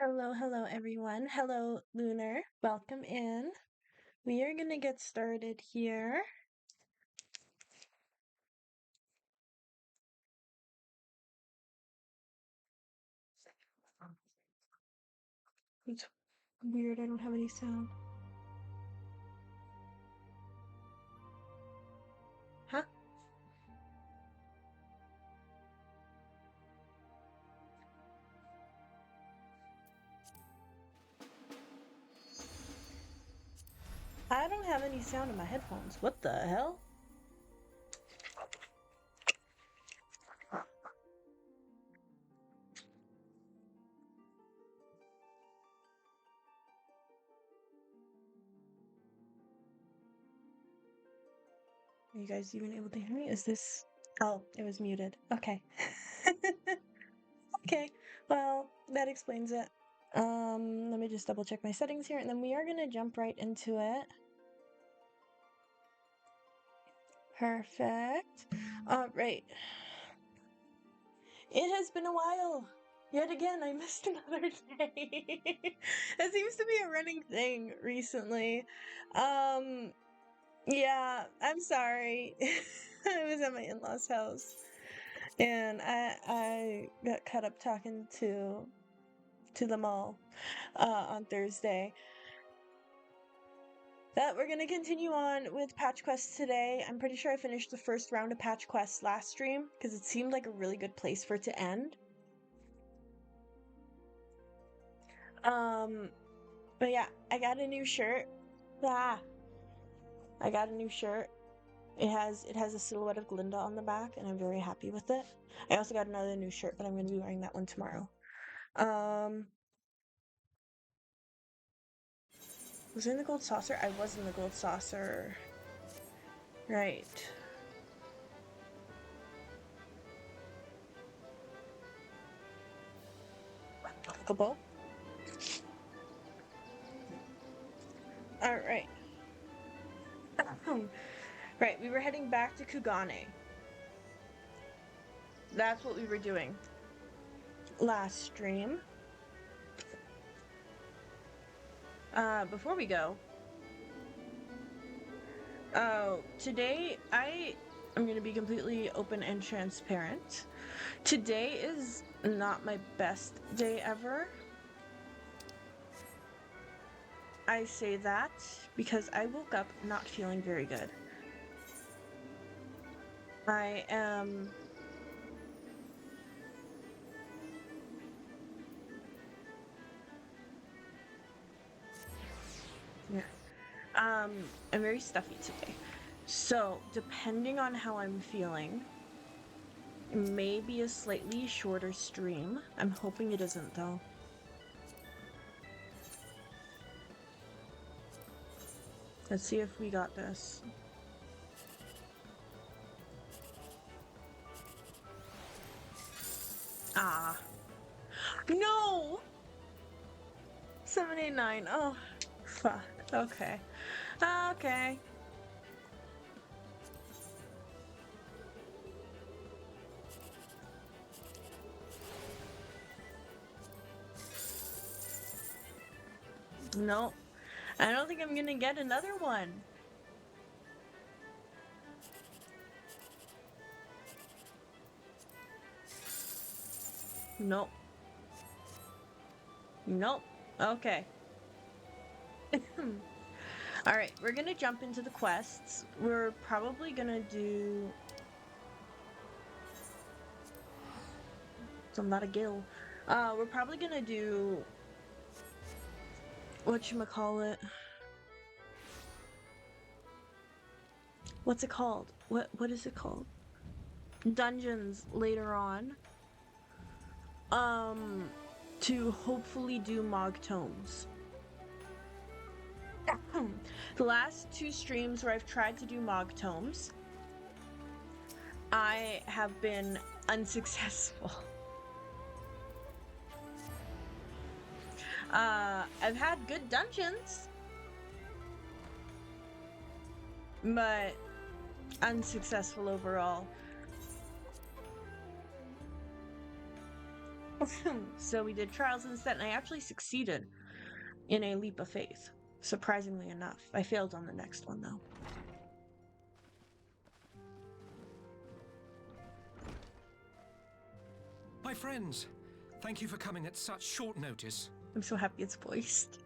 Hello, everyone. Hello, Lunar. Welcome in. We are going to get started here. It's weird, I don't have any sound. Huh? I don't have any sound in my headphones. What the hell? Are you guys even able to hear me? Is this... Oh, it was muted. Okay. Okay, well, that explains it. Let me just double check my settings here, and then we are going to jump right into it. Perfect. All right. It has been a while. Yet again, I missed another day. That seems to be a running thing recently. Yeah, I'm sorry. I was at my in-laws' house, and I got caught up talking to them all on Thursday. But we're gonna continue on with patch quests today. I'm pretty sure I finished the first round of patch quests last stream because it seemed like a really good place for it to end. But yeah, I got a new shirt. I got a new shirt. It has a silhouette of Glinda on the back, and I'm very happy with it. I also got another new shirt, but I'm going to be wearing that one tomorrow. Was I in the gold saucer? I was in the gold saucer. Right. Couple. All right. Right, we were heading back to Kugane. That's what we were doing last stream. Before we go, today I'm gonna be completely open and transparent. Today is not my best day ever. I say that because I woke up not feeling very good. I am... Yeah. I'm very stuffy today. So, depending on how I'm feeling, it may be a slightly shorter stream. I'm hoping it isn't, though. Let's see if we got this. Ah. No! 789. Oh, fuck. Okay. Okay. No. I don't think I'm gonna get another one. Nope. Nope. Okay. Alright, we're gonna jump into the quests. We're probably gonna do... I'm not a gill. We're probably gonna do... whatchamacallit? What's it called? What is it called? Dungeons later on. To hopefully do MogTomes. The last two streams where I've tried to do MogTomes, I have been unsuccessful. I've had good dungeons, but unsuccessful overall. So we did trials instead, and I actually succeeded in a leap of faith. Surprisingly enough. I failed on the next one, though. My friends, thank you for coming at such short notice. I'm so happy it's voiced.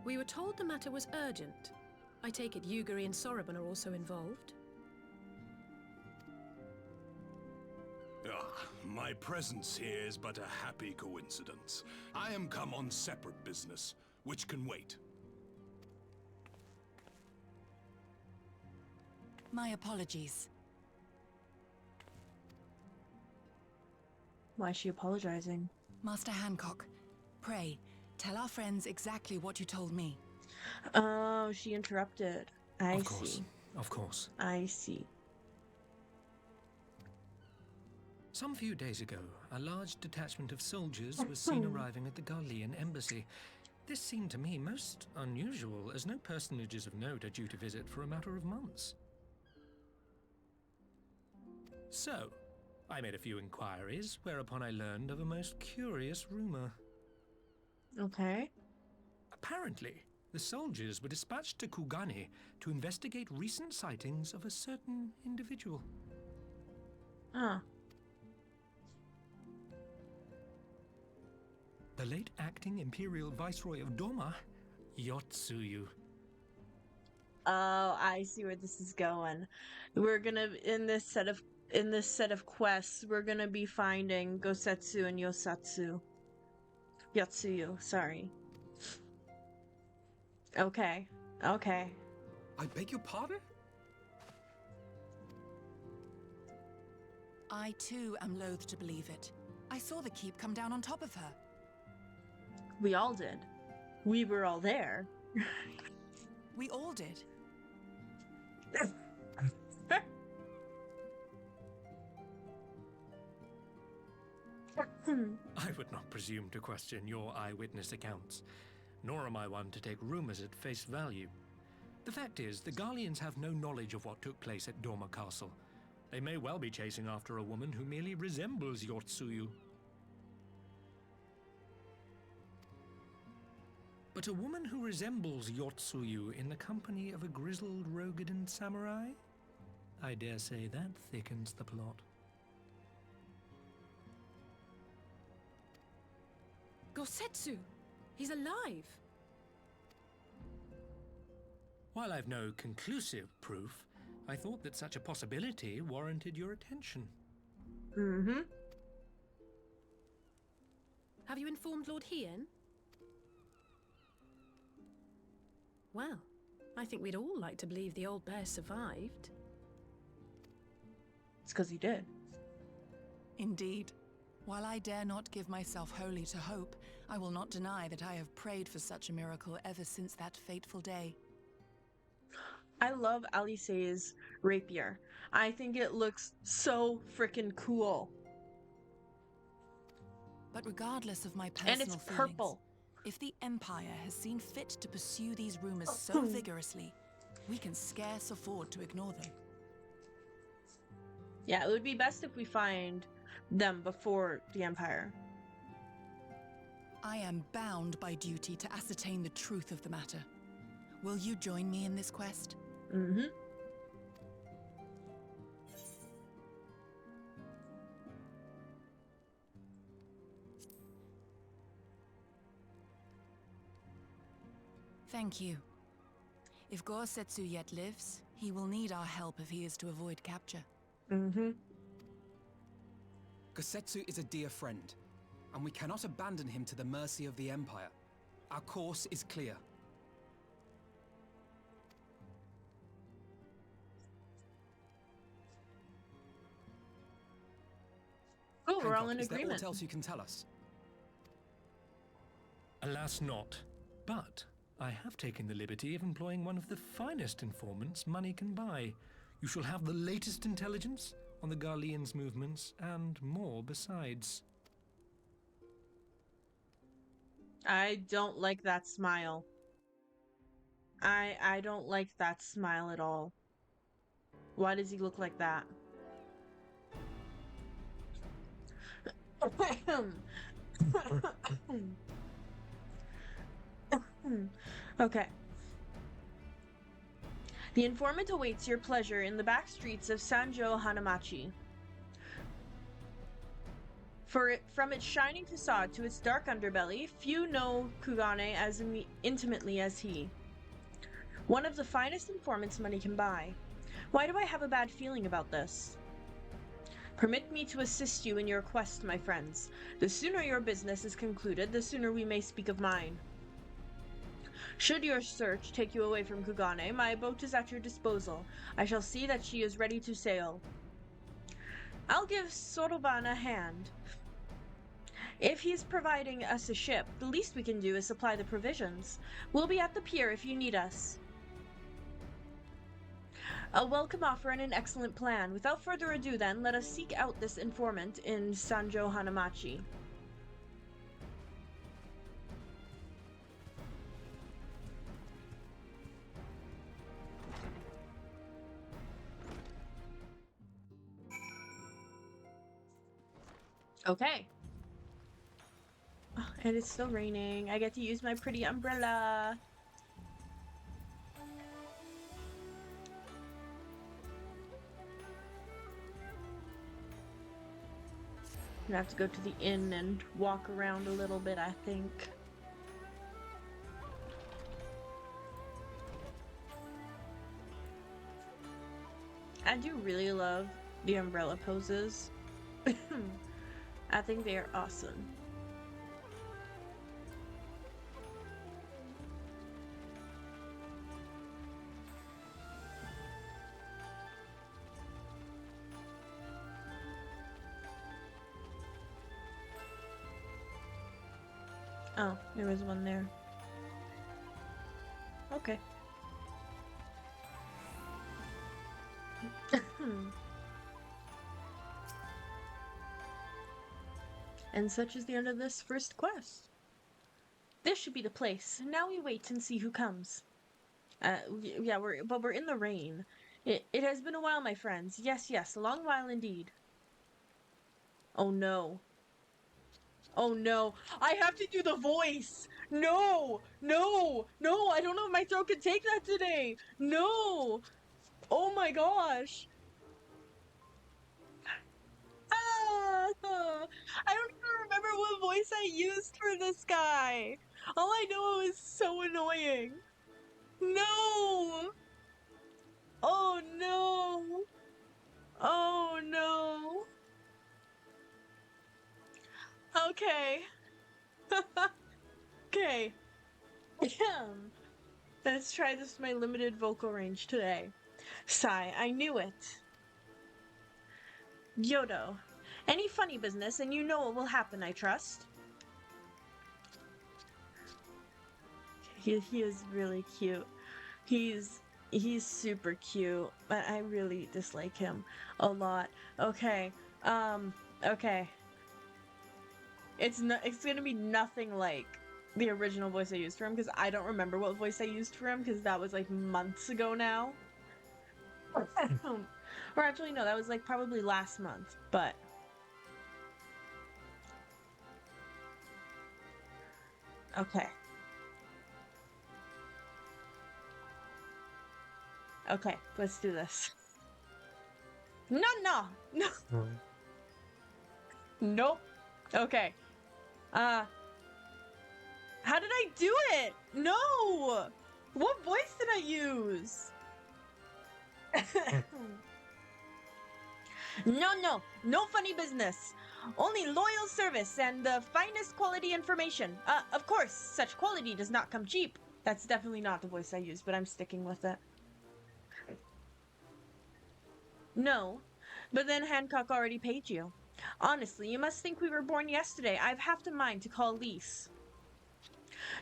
We were told the matter was urgent. I take it Yugiri and Soroban are also involved? My presence here is but a happy coincidence. I am come on separate business, which can wait. My apologies. Why is she apologizing? Master Hancock, pray, tell our friends exactly what you told me. Oh, she interrupted. I see. Of course. I see. Some few days ago, a large detachment of soldiers was seen arriving at the Garlean embassy. This seemed to me most unusual, as no personages of note are due to visit for a matter of months. So, I made a few inquiries, whereupon I learned of a most curious rumor. Okay. Apparently, the soldiers were dispatched to Kugani to investigate recent sightings of a certain individual. Ah. The late acting Imperial Viceroy of Doma, Yotsuyu. Oh, I see where this is going. We're gonna in this set of quests, we're gonna be finding Gosetsu and Yotsuyu, sorry. Okay. Okay. I beg your pardon? I too am loath to believe it. I saw the keep come down on top of her. We all did. We were all there. We all did. I would not presume to question your eyewitness accounts, nor am I one to take rumors at face value. The fact is, the Garleans have no knowledge of what took place at Doma Castle. They may well be chasing after a woman who merely resembles Yotsuyu. But a woman who resembles Yotsuyu in the company of a grizzled Rogadan samurai? I dare say that thickens the plot. Gosetsu! He's alive! While I've no conclusive proof, I thought that such a possibility warranted your attention. Mm-hmm. Have you informed Lord Hien? Well, I think we'd all like to believe the old bear survived. It's because he did. Indeed. While I dare not give myself wholly to hope, I will not deny that I have prayed for such a miracle ever since that fateful day. I love Alice's rapier. I think it looks so freaking cool. But regardless of my personal And it's feelings, purple. if the Empire has seen fit to pursue these rumors so vigorously, we can scarce afford to ignore them. Yeah, it would be best if we find them before the Empire. I am bound by duty to ascertain the truth of the matter. Will you join me in this quest? Mm-hmm. Thank you. If Gosetsu yet lives, he will need our help if he is to avoid capture. Mm-hmm. Gosetsu is a dear friend, and we cannot abandon him to the mercy of the Empire. Our course is clear. Oh, we're all in Hancock, is there agreement. aught else you can tell us? Alas not, but I have taken the liberty of employing one of the finest informants money can buy. You shall have the latest intelligence on the Garleans' movements, and more besides. I don't like that smile. I don't like that smile at all. Why does he look like that? Okay. The informant awaits your pleasure in the back streets of Sanjo Hanamachi. From its shining facade to its dark underbelly, few know Kugane as intimately as he. One of the finest informants money can buy. Why do I have a bad feeling about this? Permit me to assist you in your quest, my friends. The sooner your business is concluded, the sooner we may speak of mine. Should your search take you away from Kugane, my boat is at your disposal. I shall see that she is ready to sail. I'll give Soroban a hand. If he's providing us a ship, the least we can do is supply the provisions. We'll be at the pier if you need us. A welcome offer and an excellent plan. Without further ado then, let us seek out this informant in Sanjo Hanamachi. Okay. Oh, and it's still raining. I get to use my pretty umbrella. I'm gonna have to go to the inn and walk around a little bit, I think. I do really love the umbrella poses. I think they are awesome. Oh, there was one there. Okay. And such is the end of this first quest. This should be the place. Now we wait and see who comes. Yeah, we're in the rain. It has been a while, my friends. Yes, a long while indeed. Oh no. Oh no, I have to do the voice! No! I don't know if my throat can take that today! No! Oh my gosh! I don't even remember what voice I used for this guy! All I know is so annoying! No! Oh no! Oh no! Okay. Okay. Let's try this with my limited vocal range today. Sigh, I knew it. Yodo. Any funny business and you know what will happen, I trust. He is really cute. He's super cute, but I really dislike him a lot. Okay. Okay. It's gonna be nothing like the original voice I used for him, because I don't remember what voice I used for him, because that was like months ago now. Or actually, no, that was like probably last month, but... Okay. Okay, let's do this. No! Nope. Okay. How did I do it? No! What voice did I use? No funny business. Only loyal service and the finest quality information. Of course, such quality does not come cheap. That's definitely not the voice I used, but I'm sticking with it. No, but then Hancock already paid you. Honestly, you must think we were born yesterday. I've half the mind to call lease.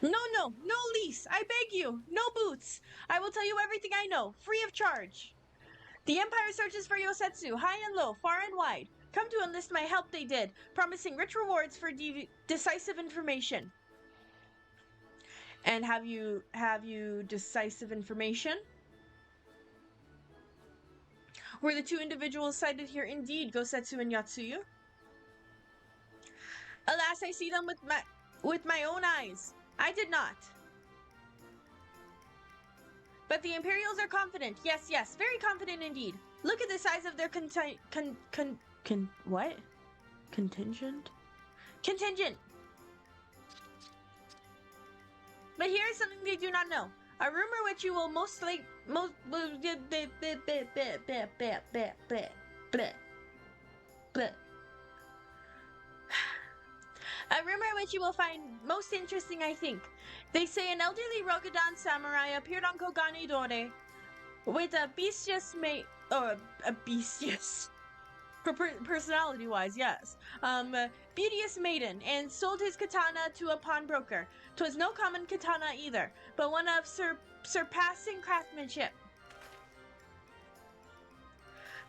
No lease! I beg you! No boots! I will tell you everything I know, free of charge. The Empire searches for Yosetsu, high and low, far and wide. Come to enlist my help they did, promising rich rewards for decisive information. And have you decisive information? Were the two individuals cited here indeed Gosetsu and Yatsuyu? Alas, I see them with my own eyes. I did not. But the Imperials are confident. Yes, yes, very confident indeed. Look at the size of their what? Contingent? Contingent! But here is something they do not know. A rumor which you will most like a rumor which you will find most interesting, I think. They say an elderly Rokudan samurai appeared on Kogane Dore with a bestious bestious, personality-wise, yes, beauteous maiden, and sold his katana to a pawnbroker. 'Twas no common katana either, but one of surpassing craftsmanship.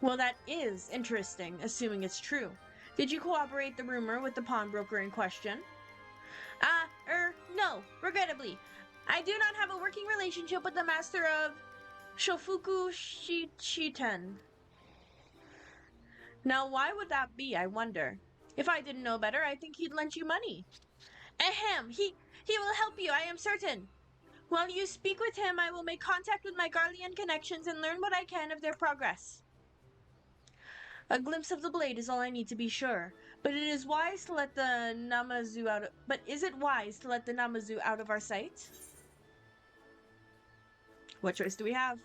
Well, that is interesting, assuming it's true. Did you corroborate the rumor with the pawnbroker in question? No, regrettably. I do not have a working relationship with the master of Shofuku Shichiten. Now, why would that be, I wonder? If I didn't know better, I think he'd lend you money. Ahem, he will help you, I am certain. While you speak with him, I will make contact with my Garlean connections and learn what I can of their progress. A glimpse of the blade is all I need to be sure. But it is wise to let the Namazu out of... But is it wise to let the Namazu out of our sight? What choice do we have?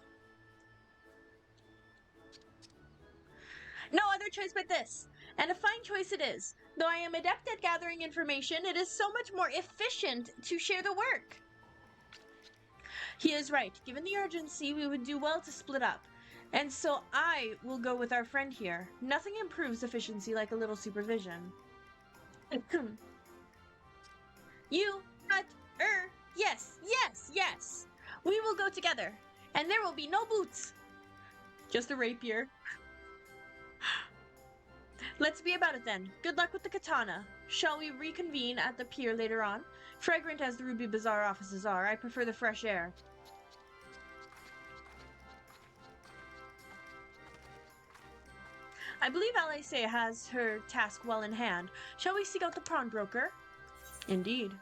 No other choice but this. And a fine choice it is. Though I am adept at gathering information, it is so much more efficient to share the work. He is right. Given the urgency, we would do well to split up. And so I will go with our friend here. Nothing improves efficiency like a little supervision. Yes, yes, yes. We will go together. And there will be no boots. Just a rapier. Let's be about it then. Good luck with the katana. Shall we reconvene at the pier later on? Fragrant as the Ruby Bazaar offices are, I prefer the fresh air. I believe Alice has her task well in hand. Shall we seek out the pawnbroker? Indeed.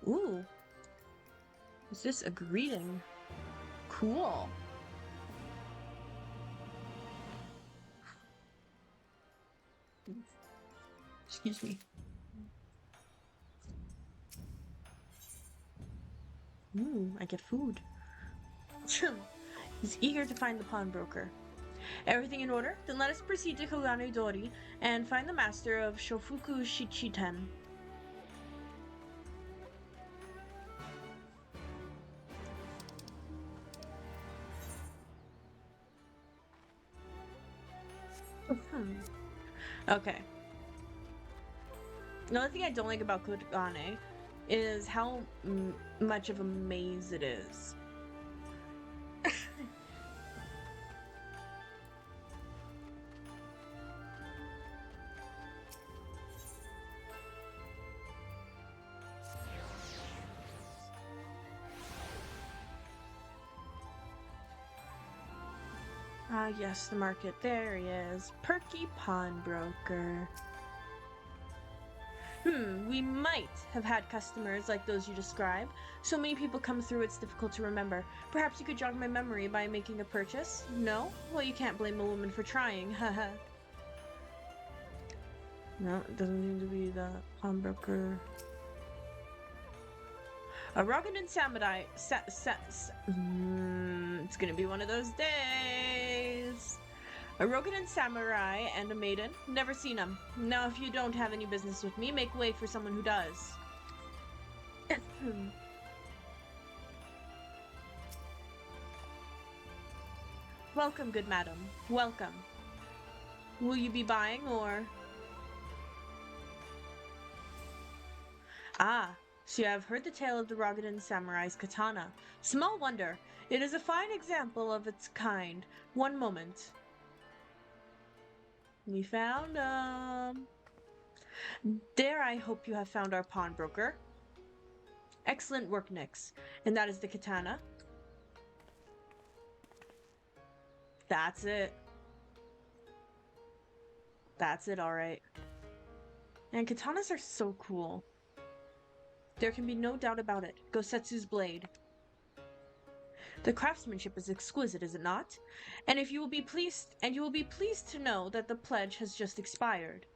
Ooh. Is this a greeting? Cool. Excuse me. Ooh, I get food. He's eager to find the pawnbroker. Everything in order? Then let us proceed to Kogane Dori and find the master of Shofuku Shichiten. Okay. The only thing I don't like about Kogane is how much of a maze it is. Ah, yes, the market. There he is. Perky Pawnbroker. We might have had customers like those you describe. So many people come through, it's difficult to remember. Perhaps you could jog my memory by making a purchase? No? Well, you can't blame a woman for trying, haha. No, it doesn't seem to be the pawnbroker. A Rokudan samurai. It's gonna be one of those days. A Rokudan samurai and a maiden. Never seen them. Now, if you don't have any business with me, make way for someone who does. Welcome, good madam. Welcome. Will you be buying, or... Ah, so you have heard the tale of the Rokudan samurai's katana. Small wonder. It is a fine example of its kind. One moment. We found There, I hope you have found our pawnbroker. Excellent work, Nyx. And that is the katana. That's it. That's it, alright. And katanas are so cool. There can be no doubt about it. Gosetsu's blade. The craftsmanship is exquisite, is it not? And you will be pleased to know that the pledge has just expired.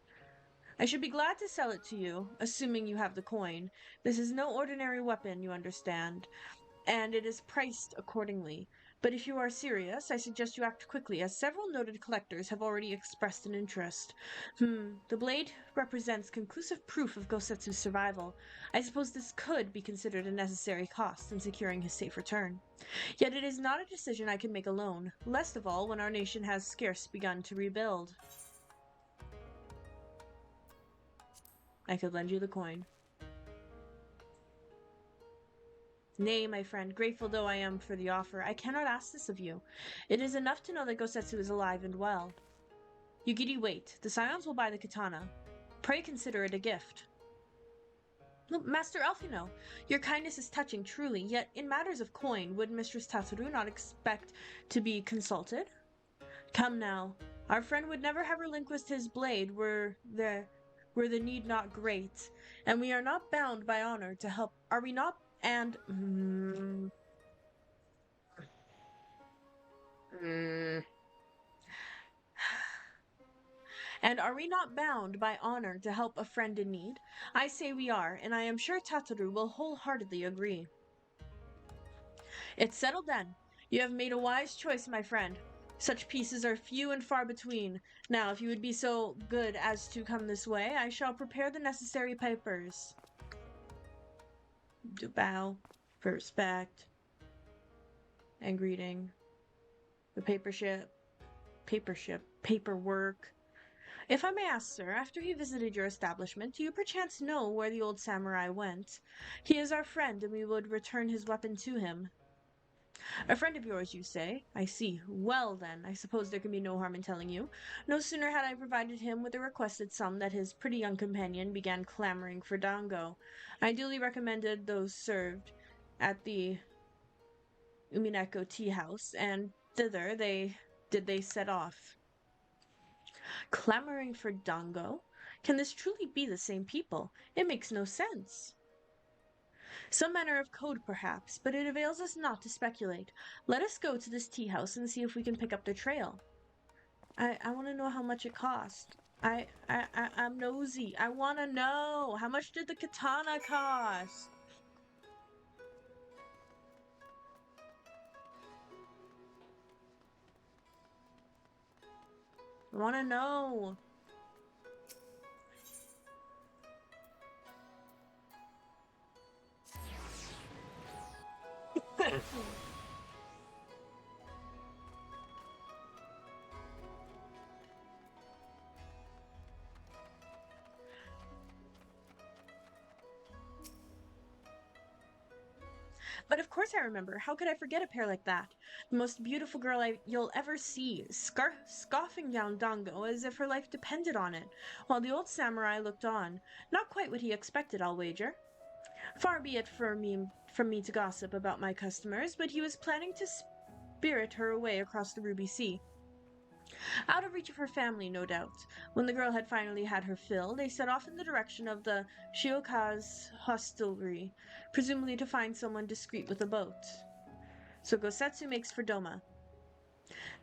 I should be glad to sell it to you, assuming you have the coin. This is no ordinary weapon, you understand, and it is priced accordingly. But if you are serious, I suggest you act quickly, as several noted collectors have already expressed an interest. The blade represents conclusive proof of Gosetsu's survival. I suppose this could be considered a necessary cost in securing his safe return. Yet it is not a decision I can make alone, least of all when our nation has scarce begun to rebuild. I could lend you the coin. Nay, my friend, grateful though I am for the offer, I cannot ask this of you. It is enough to know that Gosetsu is alive and well. Yugiri, wait. The Scions will buy the katana. Pray consider it a gift. Look, Master Elfino, your kindness is touching, truly, yet in matters of coin, would Mistress Tataru not expect to be consulted? Come now. Our friend would never have relinquished his blade were the need not great, and we are not bound by honor to help. Are we not? And and are we not bound by honor to help a friend in need? I say we are, and I am sure Tataru will wholeheartedly agree. It's settled then. You have made a wise choice, my friend. Such pieces are few and far between. Now, if you would be so good as to come this way, I shall prepare the necessary papers. To bow for respect and greeting. The paperwork. If I may ask, sir, after he visited your establishment, do you perchance know where the old samurai went? He is our friend, and we would return his weapon to him. A friend of yours, you say? I see. Well, then, I suppose there can be no harm in telling you. No sooner had I provided him with the requested sum that his pretty young companion began clamoring for dango. I duly recommended those served at the Umineko tea house, and thither they set off. Clamoring for dango? Can this truly be the same people? It makes no sense. Some manner of code, perhaps, but it avails us not to speculate. Let us go to this tea house and see if we can pick up their trail. I want to know how much it cost. I'm nosy. I want to know. How much did the katana cost? I want to know. But of course I remember. How could I forget a pair like that? The most beautiful girl you'll ever see, scoffing down dango as if her life depended on it, while the old samurai looked on. Not quite what he expected, I'll wager. Far be it from me to gossip about my customers, but he was planning to spirit her away across the Ruby Sea. Out of reach of her family, no doubt. When the girl had finally had her fill, they set off in the direction of the Shioka's hostelry, presumably to find someone discreet with a boat. So Gosetsu makes for Doma.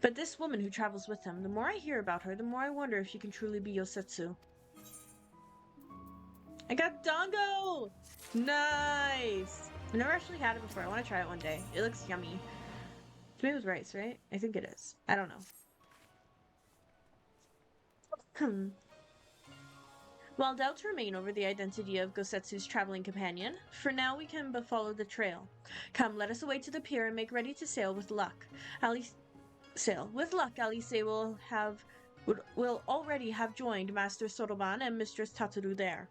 But this woman who travels with him, the more I hear about her, the more I wonder if she can truly be Yosetsu. I got dango! Nice! I've never actually had it before. I want to try it one day. It looks yummy. It's made with rice, right? I think it is. I don't know. While doubts remain over the identity of Gosetsu's traveling companion, for now we can but follow the trail. Come, let us away to the pier and make ready to sail with luck. Alice will already have joined Master Soroban and Mistress Tataru there.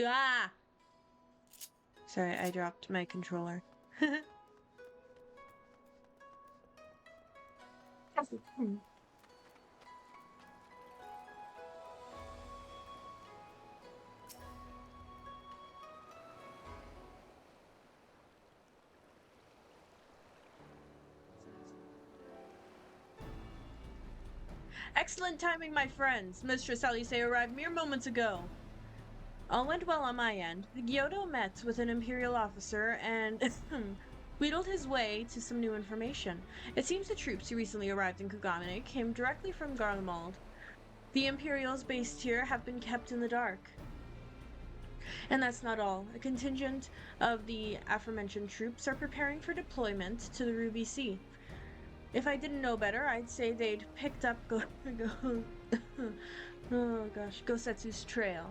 Ah! Sorry, I dropped my controller. Excellent timing, my friends. Mistress Alice arrived mere moments ago. All went well on my end. Gyoto met with an Imperial officer and wheedled his way to some new information. It seems the troops who recently arrived in Kugane came directly from Garlemald. The Imperials based here have been kept in the dark. And that's not all. A contingent of the aforementioned troops are preparing for deployment to the Ruby Sea. If I didn't know better, I'd say they'd picked up Gosetsu's trail.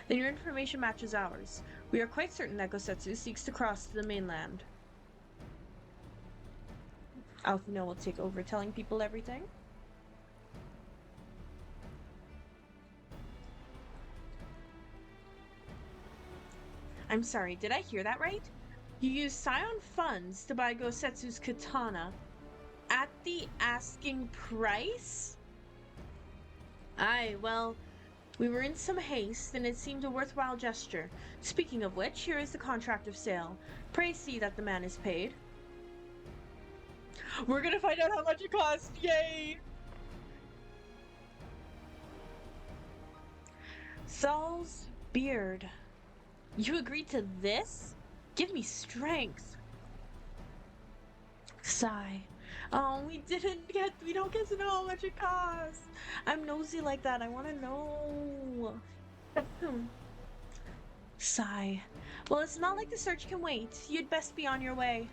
Then your information matches ours. We are quite certain that Gosetsu seeks to cross to the mainland. Alphino will take over telling people everything. I'm sorry, did I hear that right? You used Scion funds to buy Gosetsu's katana at the asking price? Aye, well, we were in some haste, and it seemed a worthwhile gesture. Speaking of which, here is the contract of sale. Pray see that the man is paid. We're gonna find out how much it costs! Yay! Saul's beard. You agreed to this? Give me strength. Sigh. Oh, we don't get to know how much it costs. I'm nosy like that. I want to know. Sigh. Well, it's not like the search can wait. You'd best be on your way.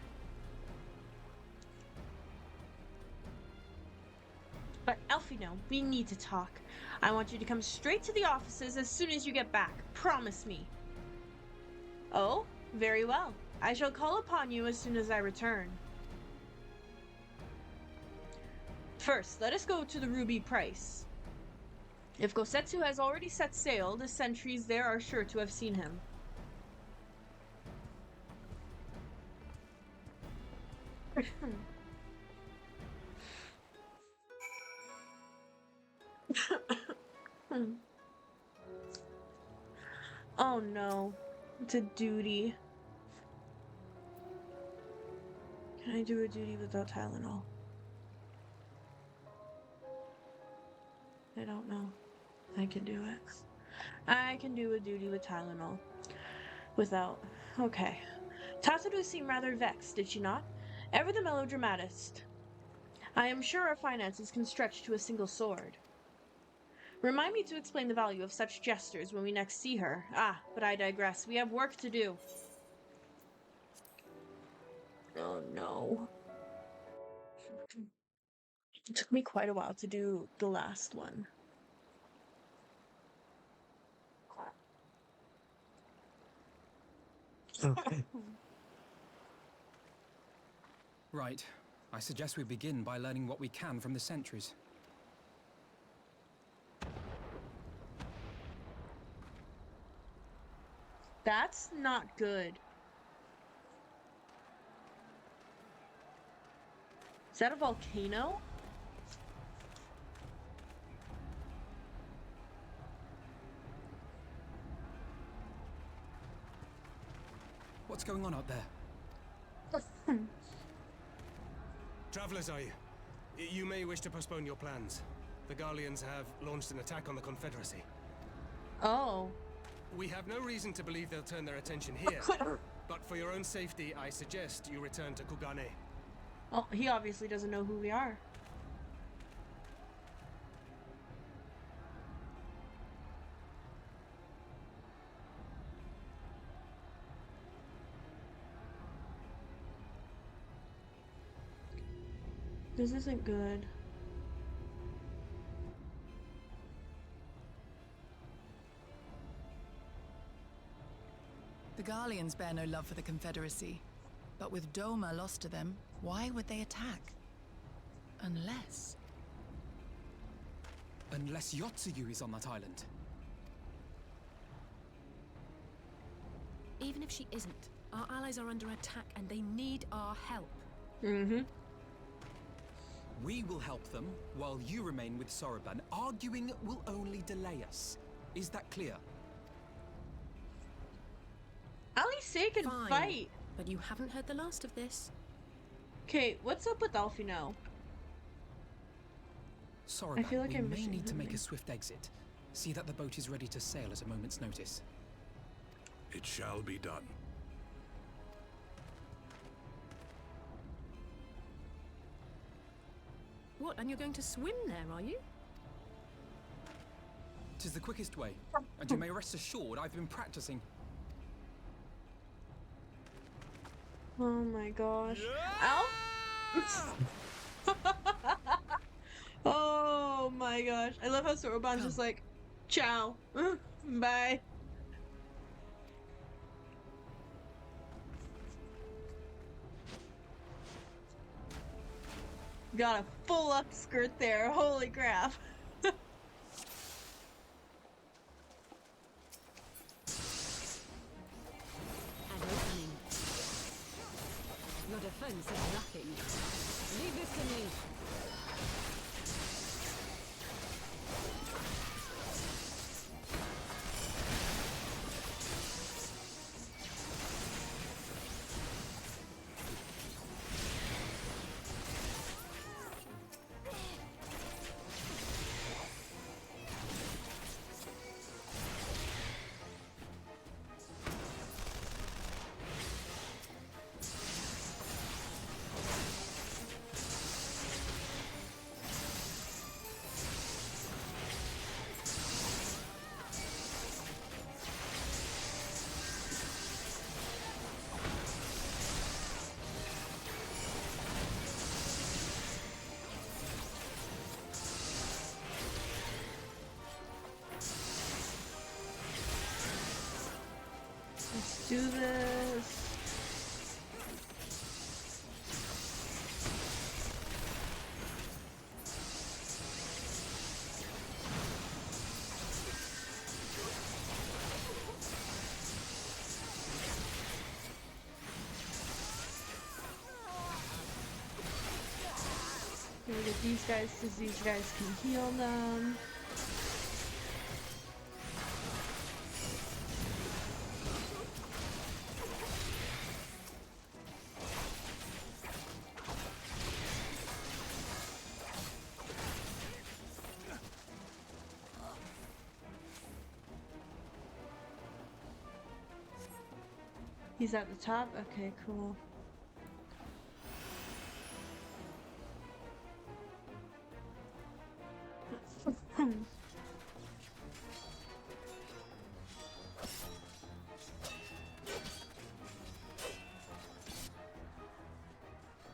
But Alphino, we need to talk. I want you to come straight to the offices as soon as you get back. Promise me. Oh, very well. I shall call upon you as soon as I return. First, let us go to the Ruby Price. If Gosetsu has already set sail, the sentries there are sure to have seen him. Oh no, it's a duty. Can I do a duty without Tylenol? I don't know. I can do it. I can do a duty with Tylenol. Without. Okay. Tataru seemed rather vexed, did she not? Ever the melodramatist. I am sure our finances can stretch to a single sword. Remind me to explain the value of such gestures when we next see her. Ah, but I digress. We have work to do. Oh no. It took me quite a while to do the last one. Okay. Right. I suggest we begin by learning what we can from the sentries. That's not good. Is that a volcano? What's going on out there? Travelers, are you? You may wish to postpone your plans. The Garleans have launched an attack on the Confederacy. Oh. We have no reason to believe they'll turn their attention here. But for your own safety, I suggest you return to Kugane. Oh, he obviously doesn't know who we are. This isn't good. The Garleans bear no love for the Confederacy. But with Doma lost to them, why would they attack? Unless... Unless Yotsuyu is on that island. Even if she isn't, our allies are under attack and they need our help. Mm-hmm. We will help them while you remain with Soroban. Arguing will only delay us. Is that clear? At least they can Fine, fight. but you haven't heard the last of this. Okay, what's up with Alfie now? Soroban, I feel like we I'm may missing need to make something. a swift exit. See that the boat is ready to sail at a moment's notice. It shall be done. What, and you're going to swim there, are you? 'Tis the quickest way, and you may rest assured I've been practicing. Oh my gosh. Alf? Oh my gosh. I love how Soroban's just like, ciao. Bye. Got a full up skirt there. Holy crap. An opening. Your defense is lacking. Leave this to me. Let's do this. Gonna get these guys because these guys can heal them. He's at the top? Okay, cool.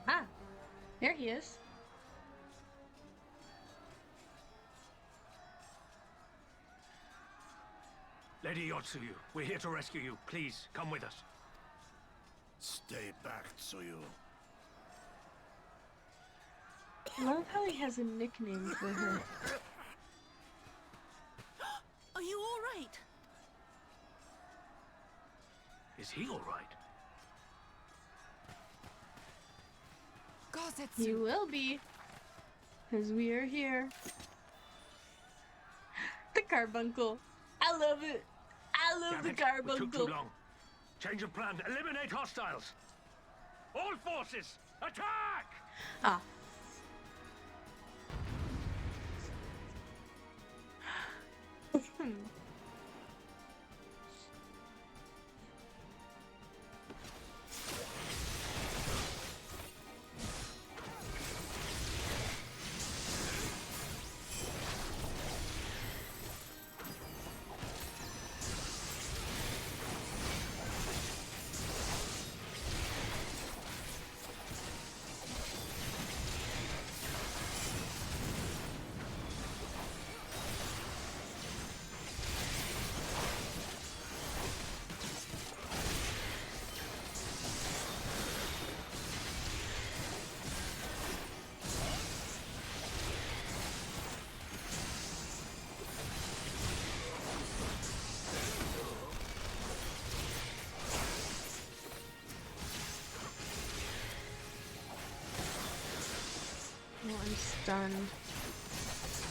Ah! There he is. Lady Yotsuyu, we're here to rescue you. Please, come with us. Stay back, Tsuyu. I love how he has a nickname for her. Are you all right? Is he all right? Gazetsu. He will be. Because we are here. The carbuncle. I love it. I love Damn the it, we took too carbuncle. long. Change of plan. Eliminate hostiles. All forces, attack! Ah. stunned.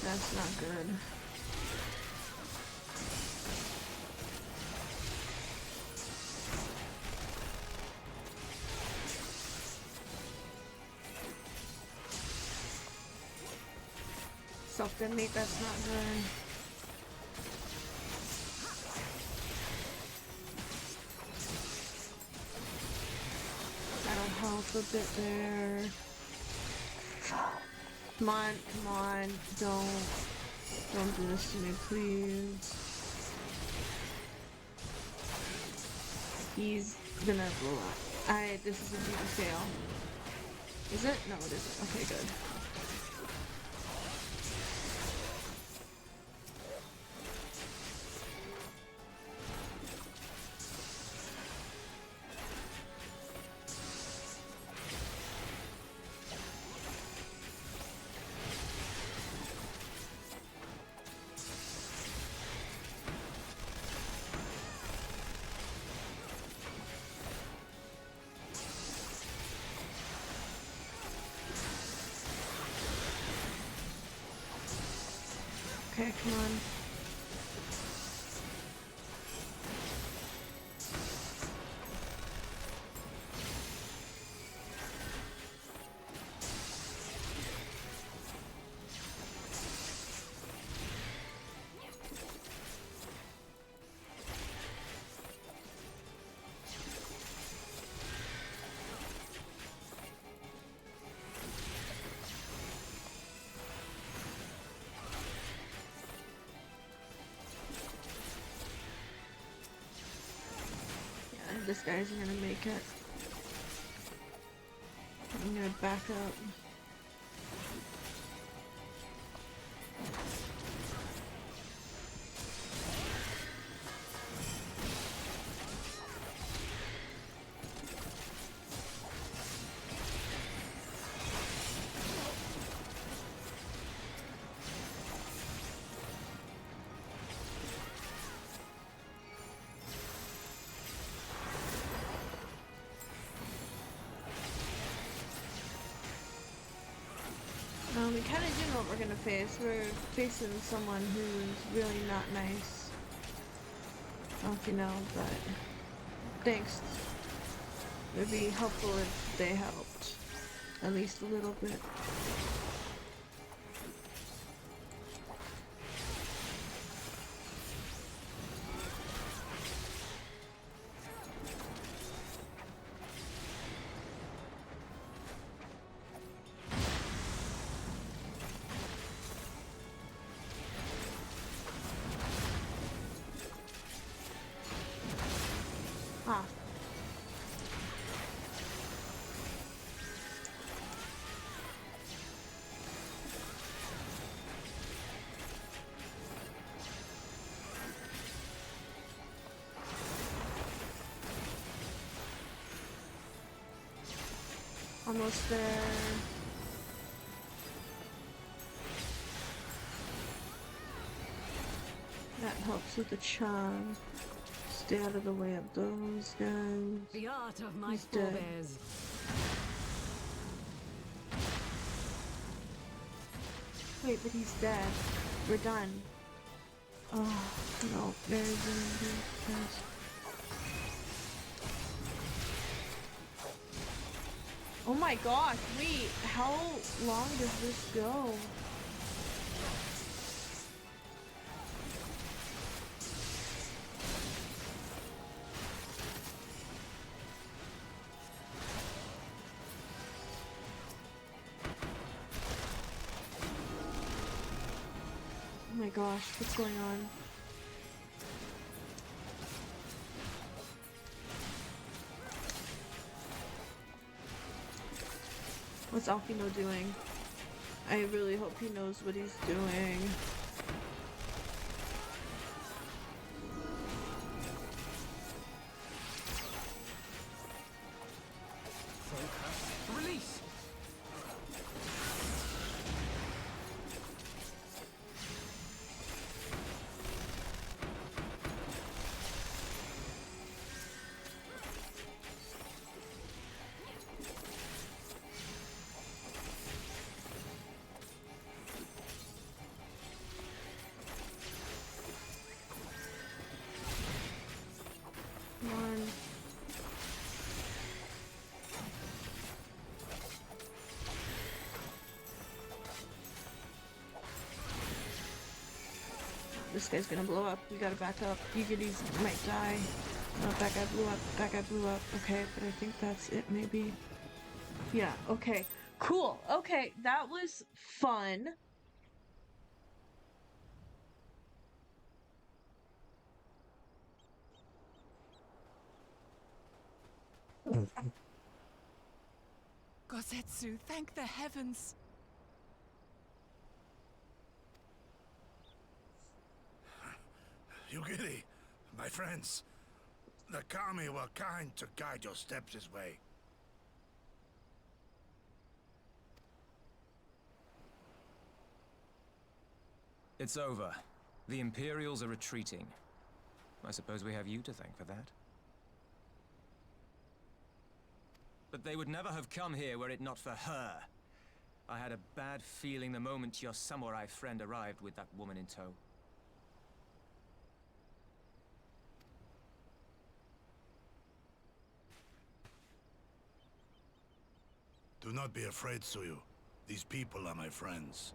That's not good. Self-detonate, that's not good. That'll help a bit there. Come on, don't do this to me, please. He's gonna blow up. This is a big fail. Is it? No, it isn't. Okay, good. Okay, come on. This guy isn't gonna make it. I'm gonna back up. We kind of do know what we're gonna face. We're facing someone who's really not nice. I don't know if you know, but thanks. It would be helpful if they helped. At least a little bit. Ah. Almost there. That helps with the charm. Stay out of the way of those guys. The art of my He's dead. forebears. Wait, but he's dead. We're done. Oh, no. There's a... Oh my gosh, wait. How long does this go? Oh my gosh, what's going on? What's Alfino doing? I really hope he knows what he's doing. Release! this guy's gonna blow up. We gotta back up. Yuguri's might die. Oh, that guy blew up. That guy blew up. Okay, but I think that's it, maybe. Yeah, okay. Cool. Okay, that was fun. Gosetsu, thank the heavens. Yugiri, my friends, the kami were kind to guide your steps this way. It's over. The Imperials are retreating. I suppose we have you to thank for that. But they would never have come here were it not for her. I had a bad feeling the moment your samurai friend arrived with that woman in tow. Do not be afraid, Tsuyu. These people are my friends.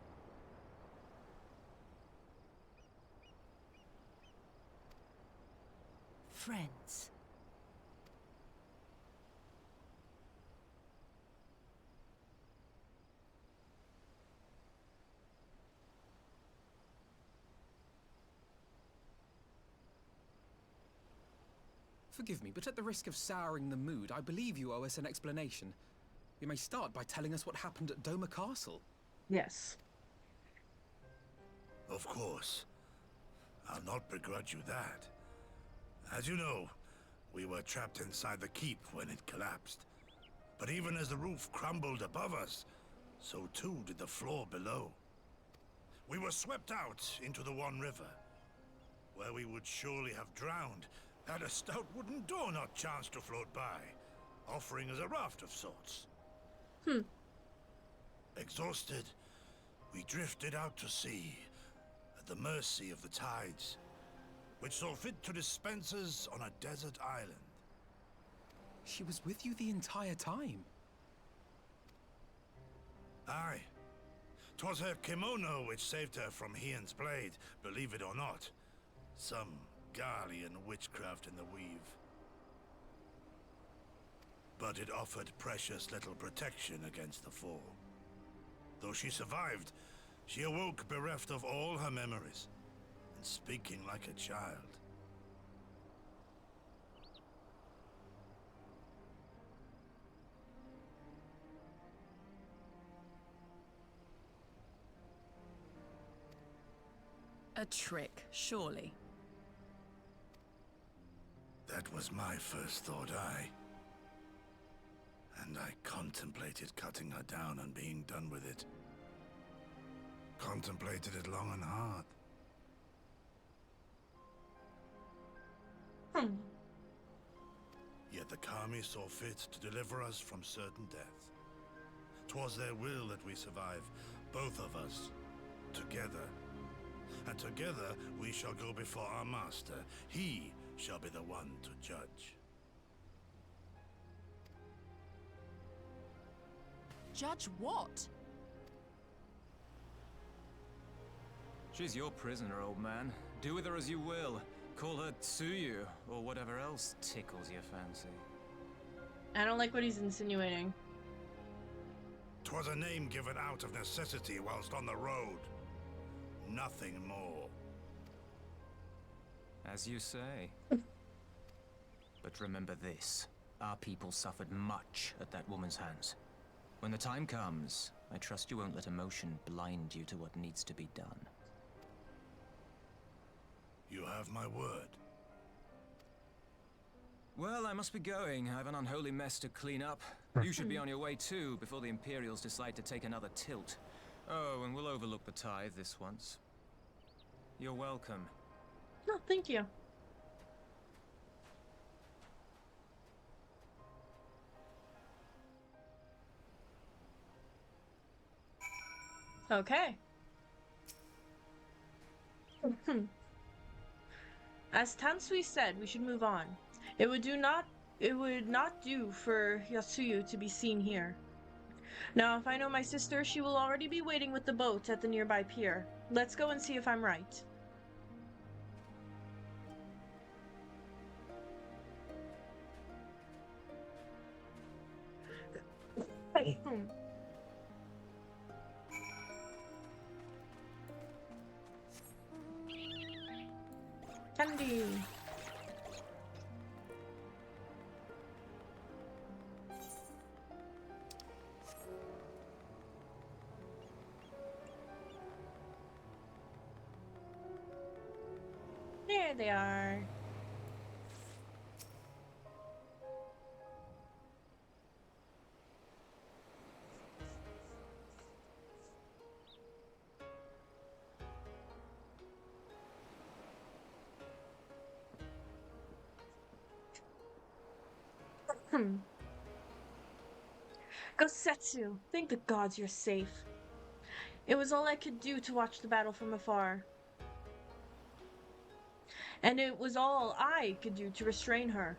Friends. Forgive me, but at the risk of souring the mood, I believe you owe us an explanation. You may start by telling us what happened at Doma Castle. Yes. Of course. I'll not begrudge you that. As you know, we were trapped inside the keep when it collapsed. But even as the roof crumbled above us, so too did the floor below. We were swept out into the One River, where we would surely have drowned had a stout wooden door not chanced to float by, offering us a raft of sorts. Exhausted, we drifted out to sea, at the mercy of the tides, which saw fit to dispense us on a desert island. She was with you the entire time. Aye. 'Twas her kimono which saved her from Hien's blade, believe it or not. Some Garlean witchcraft in the weave. But it offered precious little protection against the fall. Though she survived, she awoke bereft of all her memories, and speaking like a child. A trick, surely. That was my first thought, and I contemplated cutting her down and being done with it. Contemplated it long and hard. Yet the Kami saw fit to deliver us from certain death. 'Twas their will that we survive, both of us, together. And together we shall go before our master. He shall be the one to judge. Judge what? She's your prisoner, old man. Do with her as you will. Call her Tsuyu, or whatever else tickles your fancy. I don't like what he's insinuating. 'Twas a name given out of necessity whilst on the road. Nothing more. As you say. But remember this. Our people suffered much at that woman's hands. When the time comes, I trust you won't let emotion blind you to what needs to be done. You have my word. Well, I must be going. I have an unholy mess to clean up. You should be on your way too, before the Imperials decide to take another tilt. Oh, and we'll overlook the tithe this once. You're welcome. No, thank you. Okay. As Tansui said, we should move on. It would not do for Yasuyu to be seen here. Now, if I know my sister, she will already be waiting with the boat at the nearby pier. Let's go and see if I'm right. Candy. There they are. Gosetsu, thank the gods you're safe. It was all I could do to watch the battle from afar. And it was all I could do to restrain her.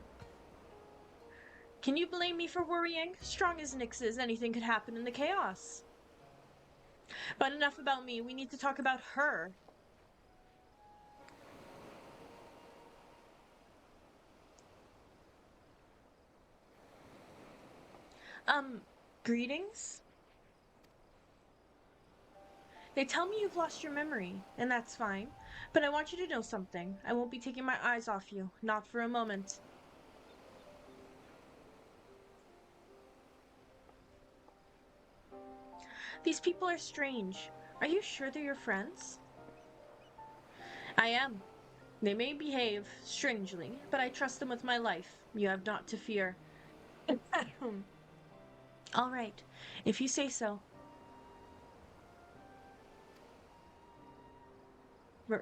Can you blame me for worrying? Strong as Nyx is, anything could happen in the chaos. But enough about me, we need to talk about her. Greetings? They tell me you've lost your memory, and that's fine. But I want you to know something. I won't be taking my eyes off you, not for a moment. These people are strange. Are you sure they're your friends? I am. They may behave strangely, but I trust them with my life. You have naught to fear. All right, if you say so.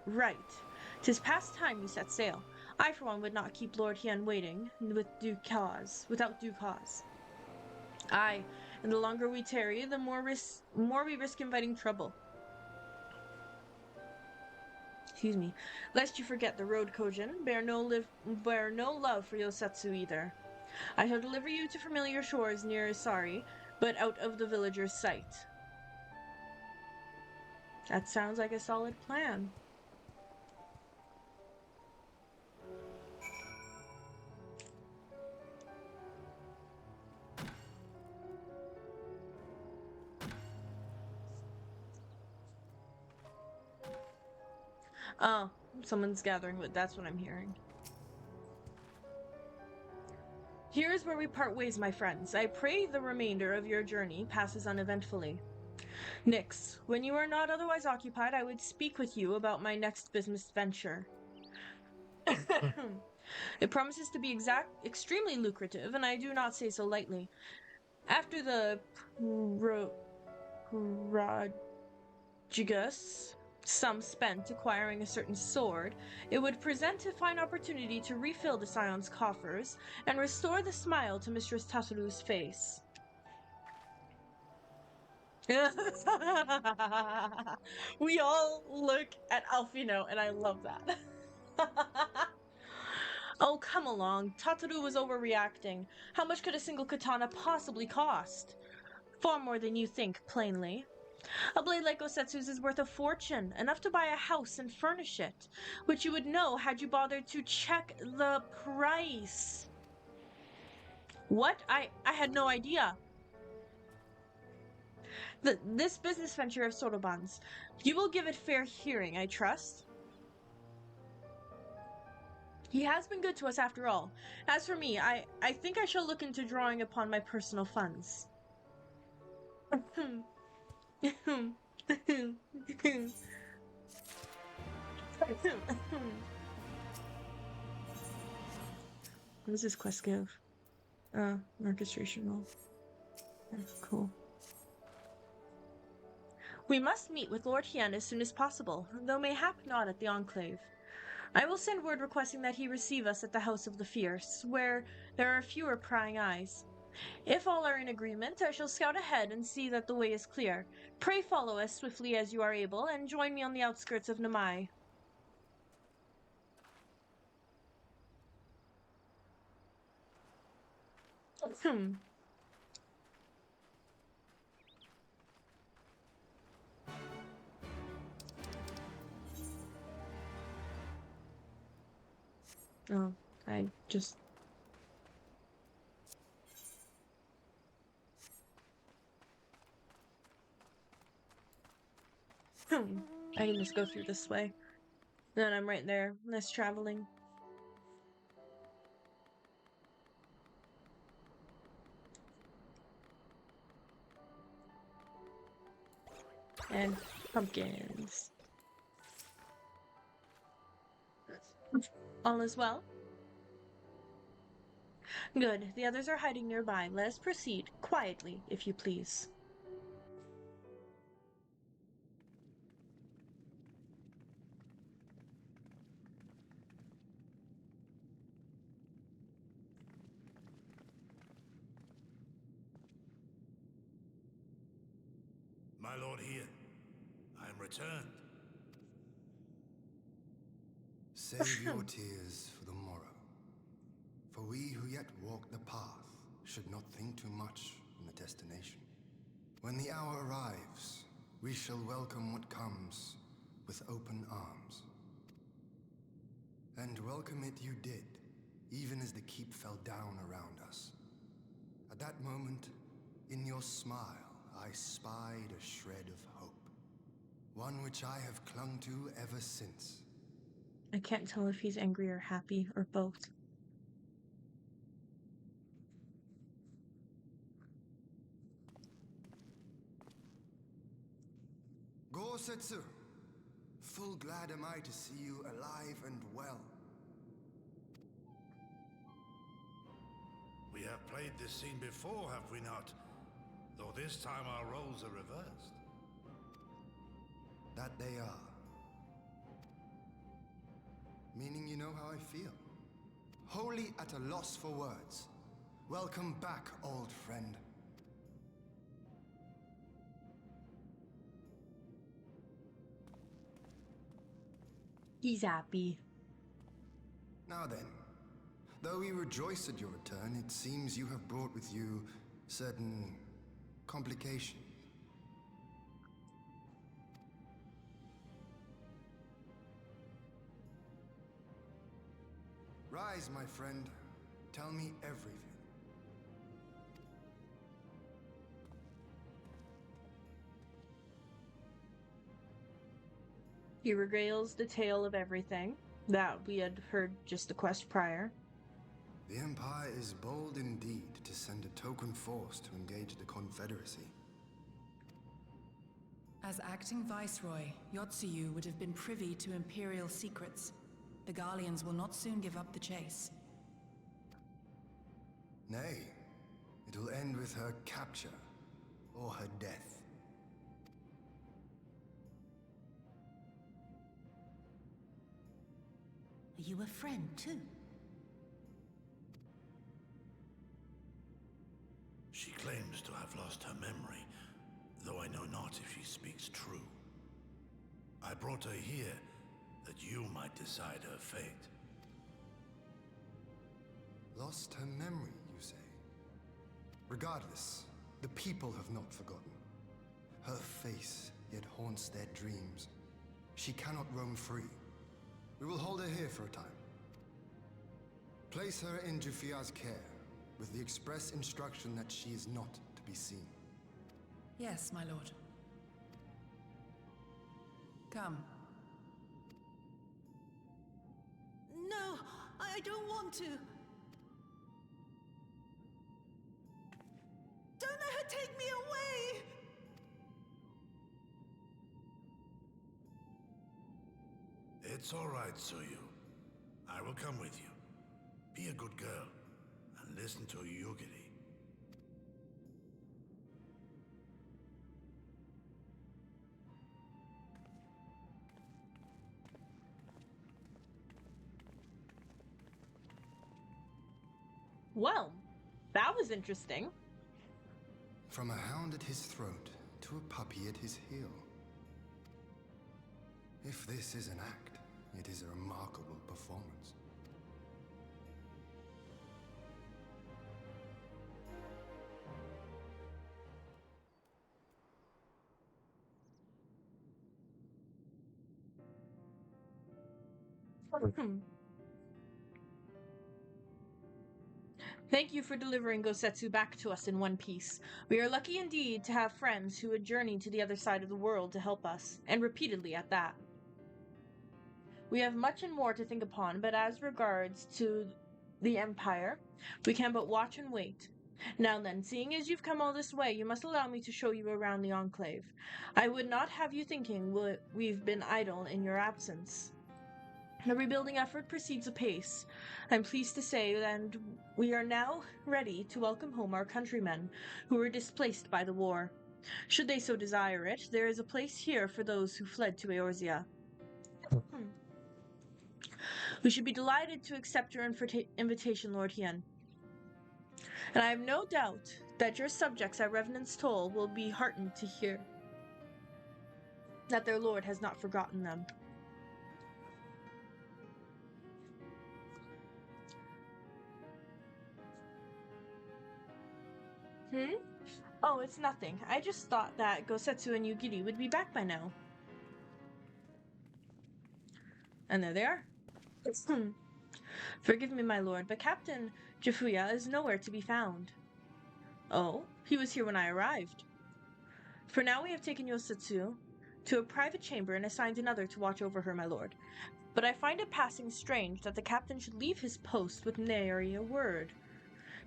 Right. 'Tis past time you set sail. I, for one, would not keep Lord Hien waiting without due cause. Aye, and the longer we tarry, the more we risk inviting trouble. Excuse me. Lest you forget the road, Kojin. Bear no love for Yosetsu either. I shall deliver you to familiar shores near Isari, but out of the villagers' sight. That sounds like a solid plan. Oh, someone's gathering wood. That's what I'm hearing. Here is where we part ways, my friends. I pray the remainder of your journey passes uneventfully. Nyx, when you are not otherwise occupied, I would speak with you about my next business venture. It promises to be extremely lucrative, and I do not say so lightly. After the prodigious sum spent acquiring a certain sword, it would present a fine opportunity to refill the Scion's coffers and restore the smile to Mistress Tataru's face. We all look at Alfino, and I love that. Oh, come along. Tataru was overreacting. How much could a single katana possibly cost? Far more than you think, plainly. A blade like Gosetsu's is worth a fortune, enough to buy a house and furnish it, which you would know had you bothered to check the price. What? I had no idea. This business venture of Sotoban's, you will give it fair hearing, I trust? He has been good to us after all. As for me, I think I shall look into drawing upon my personal funds. What does this quest give? An orchestration role. That's cool. We must meet with Lord Hien as soon as possible, though mayhap not at the Enclave. I will send word requesting that he receive us at the House of the Fierce, where there are fewer prying eyes. If all are in agreement, I shall scout ahead and see that the way is clear. Pray follow as swiftly as you are able, and join me on the outskirts of Namai. Oh, I just... I can just go through this way. Then I'm right there. Less traveling. And pumpkins. All is well? Good. The others are hiding nearby. Let us proceed. Quietly, if you please. My lord here, I am returned. Save your tears for the morrow. For we who yet walk the path should not think too much on the destination. When the hour arrives, we shall welcome what comes with open arms. And welcome it you did, even as the keep fell down around us. At that moment, in your smile, I spied a shred of hope. One which I have clung to ever since. I can't tell if he's angry or happy, or both. Gosetsu, full glad am I to see you alive and well. We have played this scene before, have we not? Though this time our roles are reversed. That they are. Meaning you know how I feel. Wholly at a loss for words. Welcome back, old friend. He's happy. Now then, though we rejoice at your return, it seems you have brought with you certain complications. Rise, my friend. Tell me everything. He regales the tale of everything that we had heard just the quest prior. The Empire is bold indeed to send a token force to engage the Confederacy. As acting Viceroy, Yotsuyu would have been privy to Imperial secrets. The Garleans will not soon give up the chase. Nay, it will end with her capture or her death. Are you a friend too? She claims to have lost her memory, though I know not if she speaks true. I brought her here that you might decide her fate. Lost her memory, you say? Regardless, the people have not forgotten. Her face yet haunts their dreams. She cannot roam free. We will hold her here for a time. Place her in Jufia's care, with the express instruction that she is not to be seen. Yes, my lord. Come. No, I don't want to. Don't let her take me away! It's all right, Suyu. I will come with you. Be a good girl, and listen to Yugiri. Well, that was interesting. From a hound at his throat to a puppy at his heel. If this is an act, it is a remarkable performance. Thank you for delivering Gosetsu back to us in one piece. We are lucky indeed to have friends who would journey to the other side of the world to help us, and repeatedly at that. We have much and more to think upon, but as regards to the Empire, we can but watch and wait. Now then, seeing as you've come all this way, you must allow me to show you around the Enclave. I would not have you thinking we've been idle in your absence. The rebuilding effort proceeds apace. I'm pleased to say that we are now ready to welcome home our countrymen who were displaced by the war. Should they so desire it, there is a place here for those who fled to Eorzea. We should be delighted to accept your invitation, Lord Hien. And I have no doubt that your subjects at Revenant's Toll will be heartened to hear that their lord has not forgotten them. Oh, it's nothing. I just thought that Gosetsu and Yugiri would be back by now. And there they are. Forgive me, my lord, but Captain Jifuya is nowhere to be found. Oh, he was here when I arrived. For now we have taken Yosetsu to a private chamber and assigned another to watch over her, my lord. But I find it passing strange that the captain should leave his post with nary a word.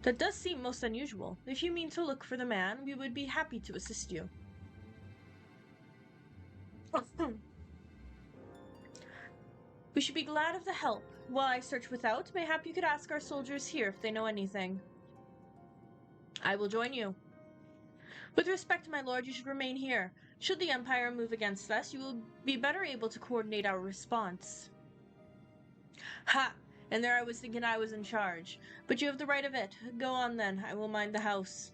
That does seem most unusual. If you mean to look for the man, we would be happy to assist you. We should be glad of the help. While I search without, mayhap you could ask our soldiers here if they know anything. I will join you. With respect, my lord, you should remain here. Should the Empire move against us, you will be better able to coordinate our response. Ha! And there I was thinking I was in charge. But you have the right of it. Go on then, I will mind the house.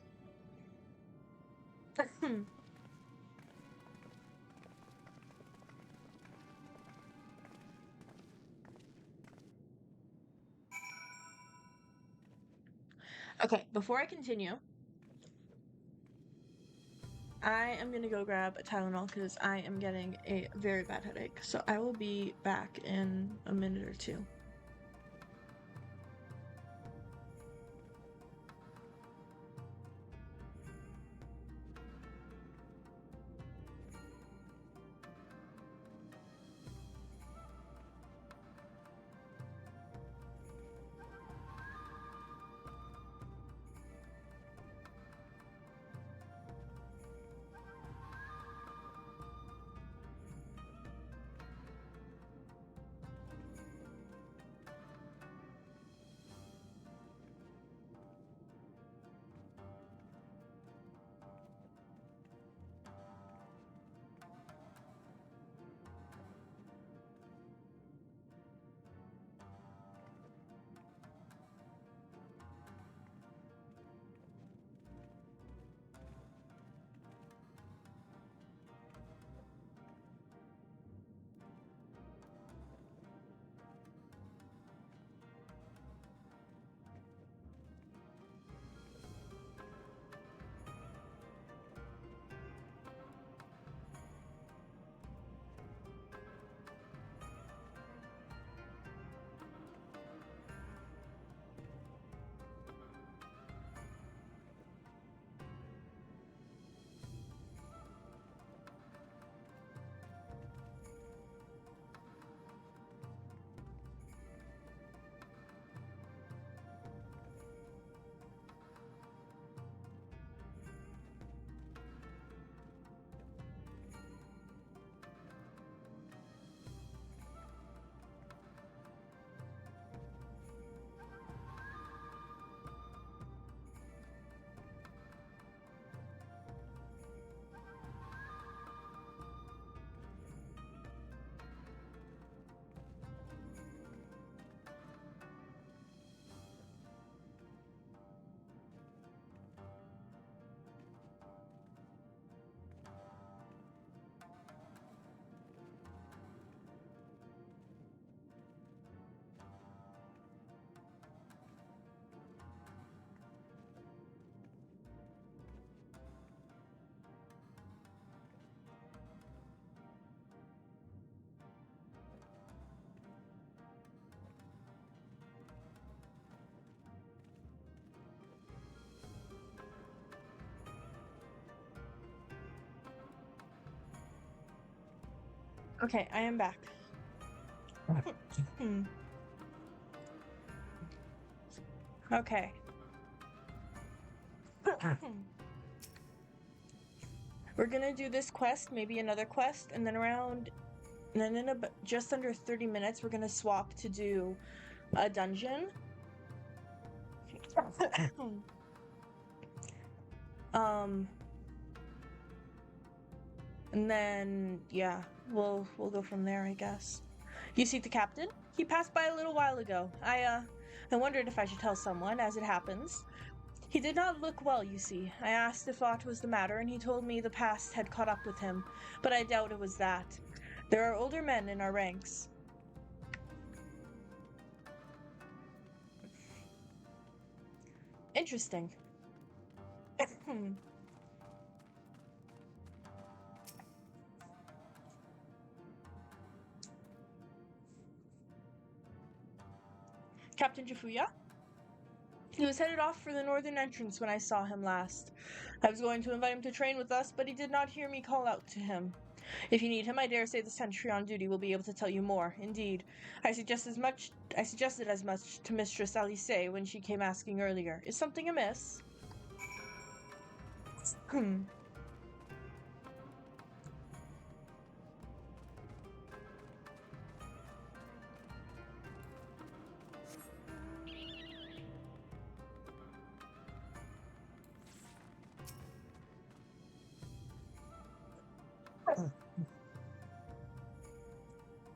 Okay, before I continue, I am going to go grab a Tylenol because I am getting a very bad headache. So I will be back in a minute or two. Okay, I am back. Okay. We're gonna do this quest, maybe another quest, and then in just under 30 minutes, we're gonna swap to do a dungeon. And then yeah, we'll go from there, I guess. You see the captain? He passed by a little while ago. I wondered if I should tell someone, as it happens. He did not look well, you see. I asked if aught was the matter, and he told me the past had caught up with him, but I doubt it was that. There are older men in our ranks. Interesting. Captain Jafuya? He was headed off for the northern entrance when I saw him last. I was going to invite him to train with us, but he did not hear me call out to him. If you need him, I dare say the sentry on duty will be able to tell you more. Indeed, I suggested as much to Mistress Alice when she came asking earlier. Is something amiss?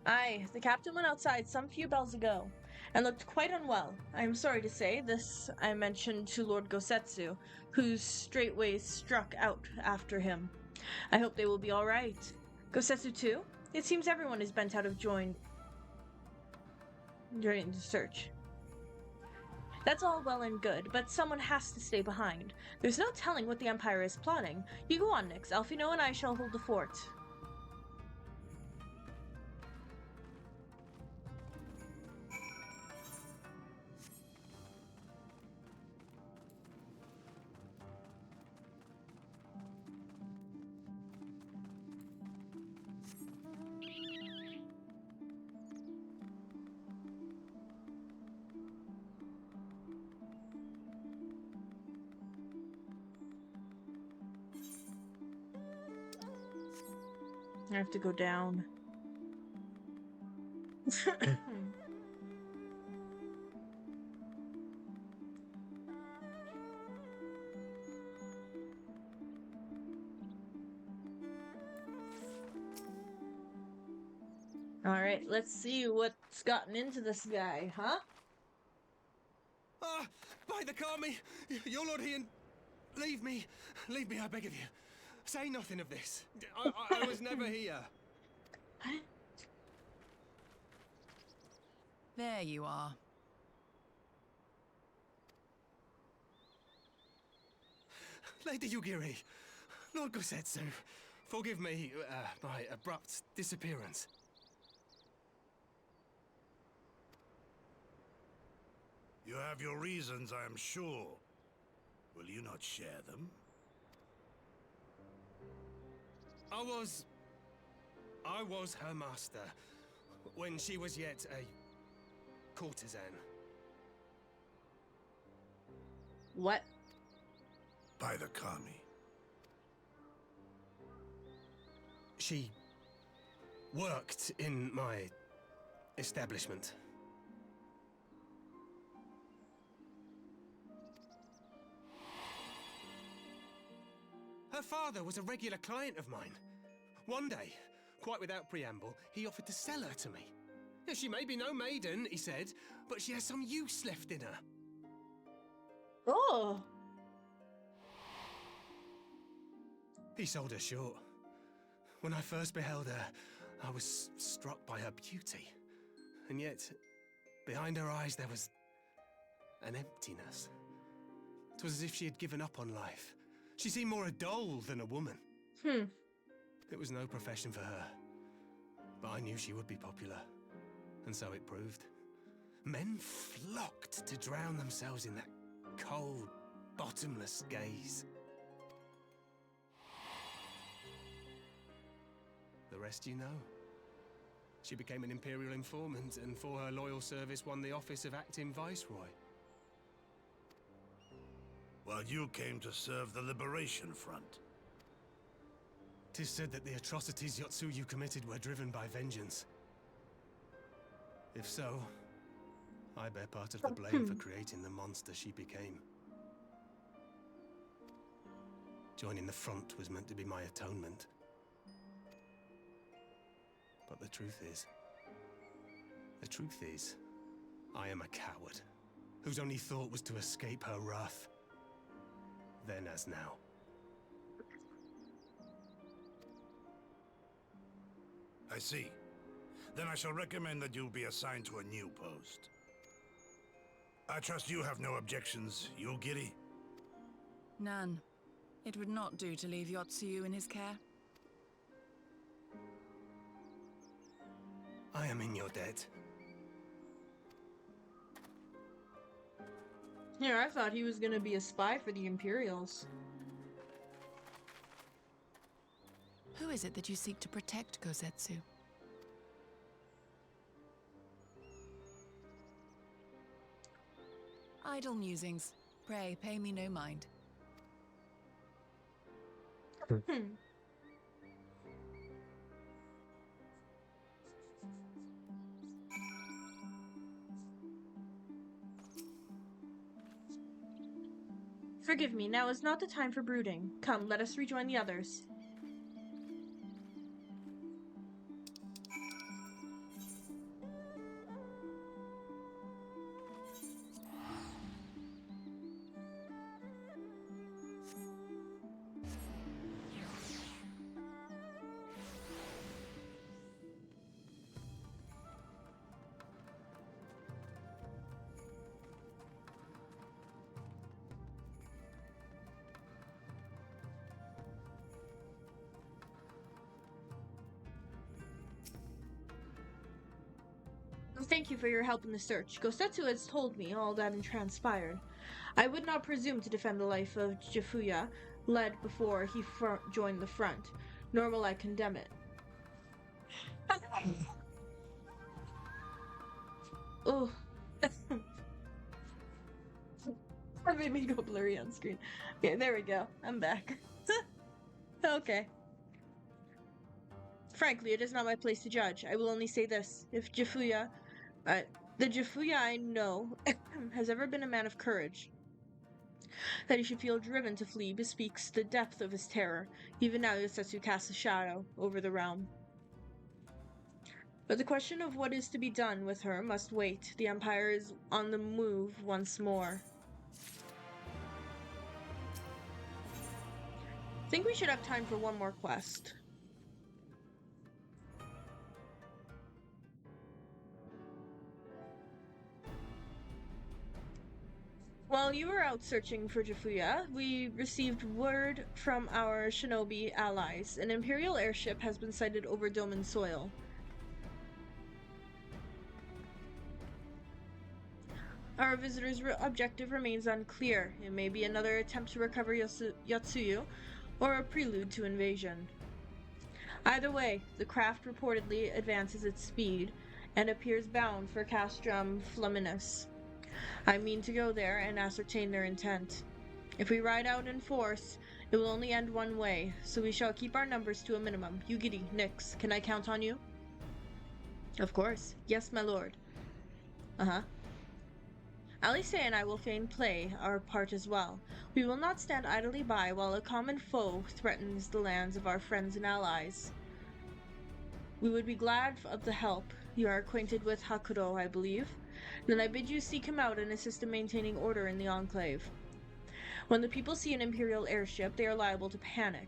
Aye, the captain went outside some few bells ago, and looked quite unwell. I am sorry to say this I mentioned to Lord Gosetsu, who straightway struck out after him. I hope they will be all right. Gosetsu too? It seems everyone is bent out of joint during the search. That's all well and good, but someone has to stay behind. There's no telling what the Empire is plotting. You go on, Nyx. Alphino and I shall hold the fort. I have to go down. Alright, let's see what's gotten into this guy, huh? Ah! By the Kami! Your Lord Ian! Leave me! Leave me, I beg of you. Say nothing of this. I was never here. There you are. Lady Yugiri, Lord Gosetsu, forgive me my abrupt disappearance. You have your reasons, I am sure. Will you not share them? I was her master when she was yet a courtesan. What? By the Kami. She worked in my establishment. Her father was a regular client of mine. One day, quite without preamble, he offered to sell her to me. Yeah, she may be no maiden, he said, but she has some use left in her. Oh! He sold her short. When I first beheld her, I was struck by her beauty. And yet, behind her eyes there was an emptiness. It was as if she had given up on life. She seemed more a doll than a woman. It was no profession for her. But I knew she would be popular. And so it proved. Men flocked to drown themselves in that cold, bottomless gaze. The rest you know. She became an Imperial informant, and for her loyal service won the office of acting Viceroy. While you came to serve the Liberation Front. 'Tis said that the atrocities Yotsuyu committed were driven by vengeance. If so, I bear part of the blame for creating the monster she became. Joining the front was meant to be my atonement. But the truth is, I am a coward, whose only thought was to escape her wrath. Then as now. I see. Then I shall recommend that you be assigned to a new post. I trust you have no objections, Yugiri? None. It would not do to leave Yotsuyu in his care. I am in your debt. Yeah, I thought he was gonna be a spy for the Imperials. Who is it that you seek to protect, Kosetsu? Idle musings. Pray, pay me no mind. Forgive me, now is not the time for brooding. Come, let us rejoin the others. Thank you for your help in the search. Gosetsu has told me all that transpired. I would not presume to defend the life of Jifuya, led before he joined the front, nor will I condemn it. Oh. That made me go blurry on screen. Okay, there we go. I'm back. Okay. Frankly, it is not my place to judge. I will only say this. If Jifuya, the Jifuya I know has ever been a man of courage, that he should feel driven to flee bespeaks the depth of his terror. Even now, Yosetsu casts a shadow over the realm. But the question of what is to be done with her must wait. The Empire is on the move once more. I think we should have time for one more quest. While you were out searching for Jifuya, we received word from our shinobi allies. An Imperial airship has been sighted over Doman soil. Our visitor's objective remains unclear. It may be another attempt to recover Yotsuyu, or a prelude to invasion. Either way, the craft reportedly advances its speed, and appears bound for Castrum Flaminus. I mean to go there and ascertain their intent. If we ride out in force, it will only end one way, so we shall keep our numbers to a minimum. Yugiri, Nyx, can I count on you? Of course. Yes, my lord. Alice and I will fain play our part as well. We will not stand idly by while a common foe threatens the lands of our friends and allies. We would be glad of the help. You are acquainted with Hakuro, I believe? Then I bid you seek him out and assist in maintaining order in the Enclave. When the people see an Imperial airship, they are liable to panic.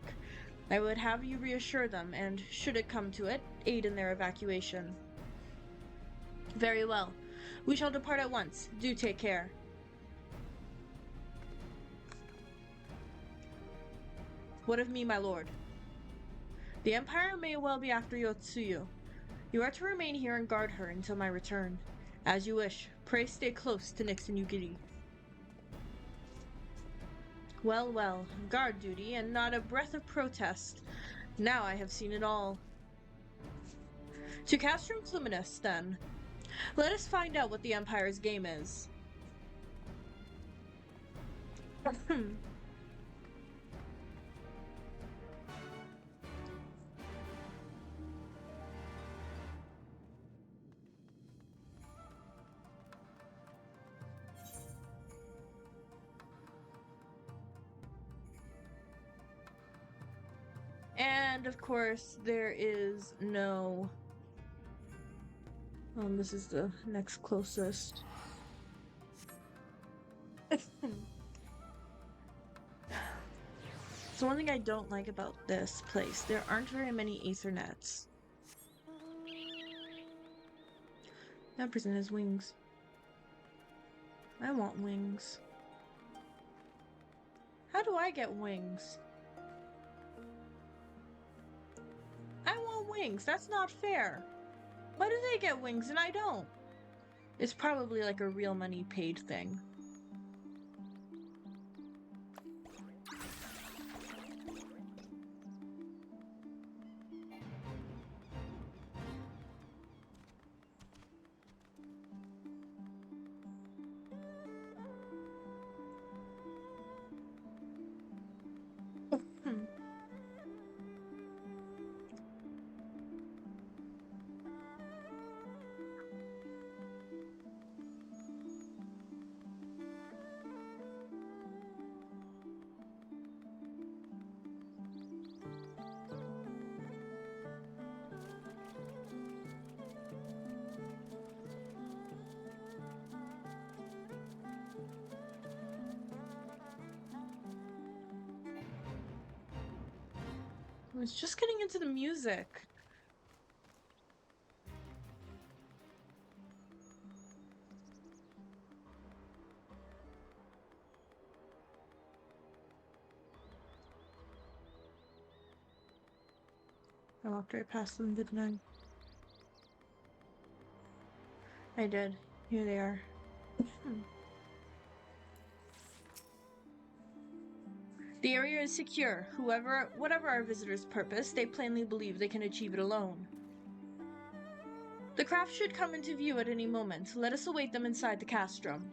I would have you reassure them, and, should it come to it, aid in their evacuation. Very well. We shall depart at once. Do take care. What of me, my lord? The Empire may well be after Yotsuyu. You are to remain here and guard her until my return. As you wish. Pray stay close to Nyx and Yugiri. Well, well. Guard duty, and not a breath of protest. Now I have seen it all. To Castrum Cluminus, then. Let us find out what the Empire's game is. And of course, there is no. This is the next closest. So one thing I don't like about this place, there aren't very many Aethernets. That person has wings. I want wings. How do I get wings? I want wings. That's not fair. Why do they get wings and I don't? It's probably like a real money paid thing. I was just getting into the music. I walked right past them, didn't I? I did. Here they are. The area is secure. Whatever our visitors' purpose, they plainly believe they can achieve it alone. The craft should come into view at any moment. Let us await them inside the castrum.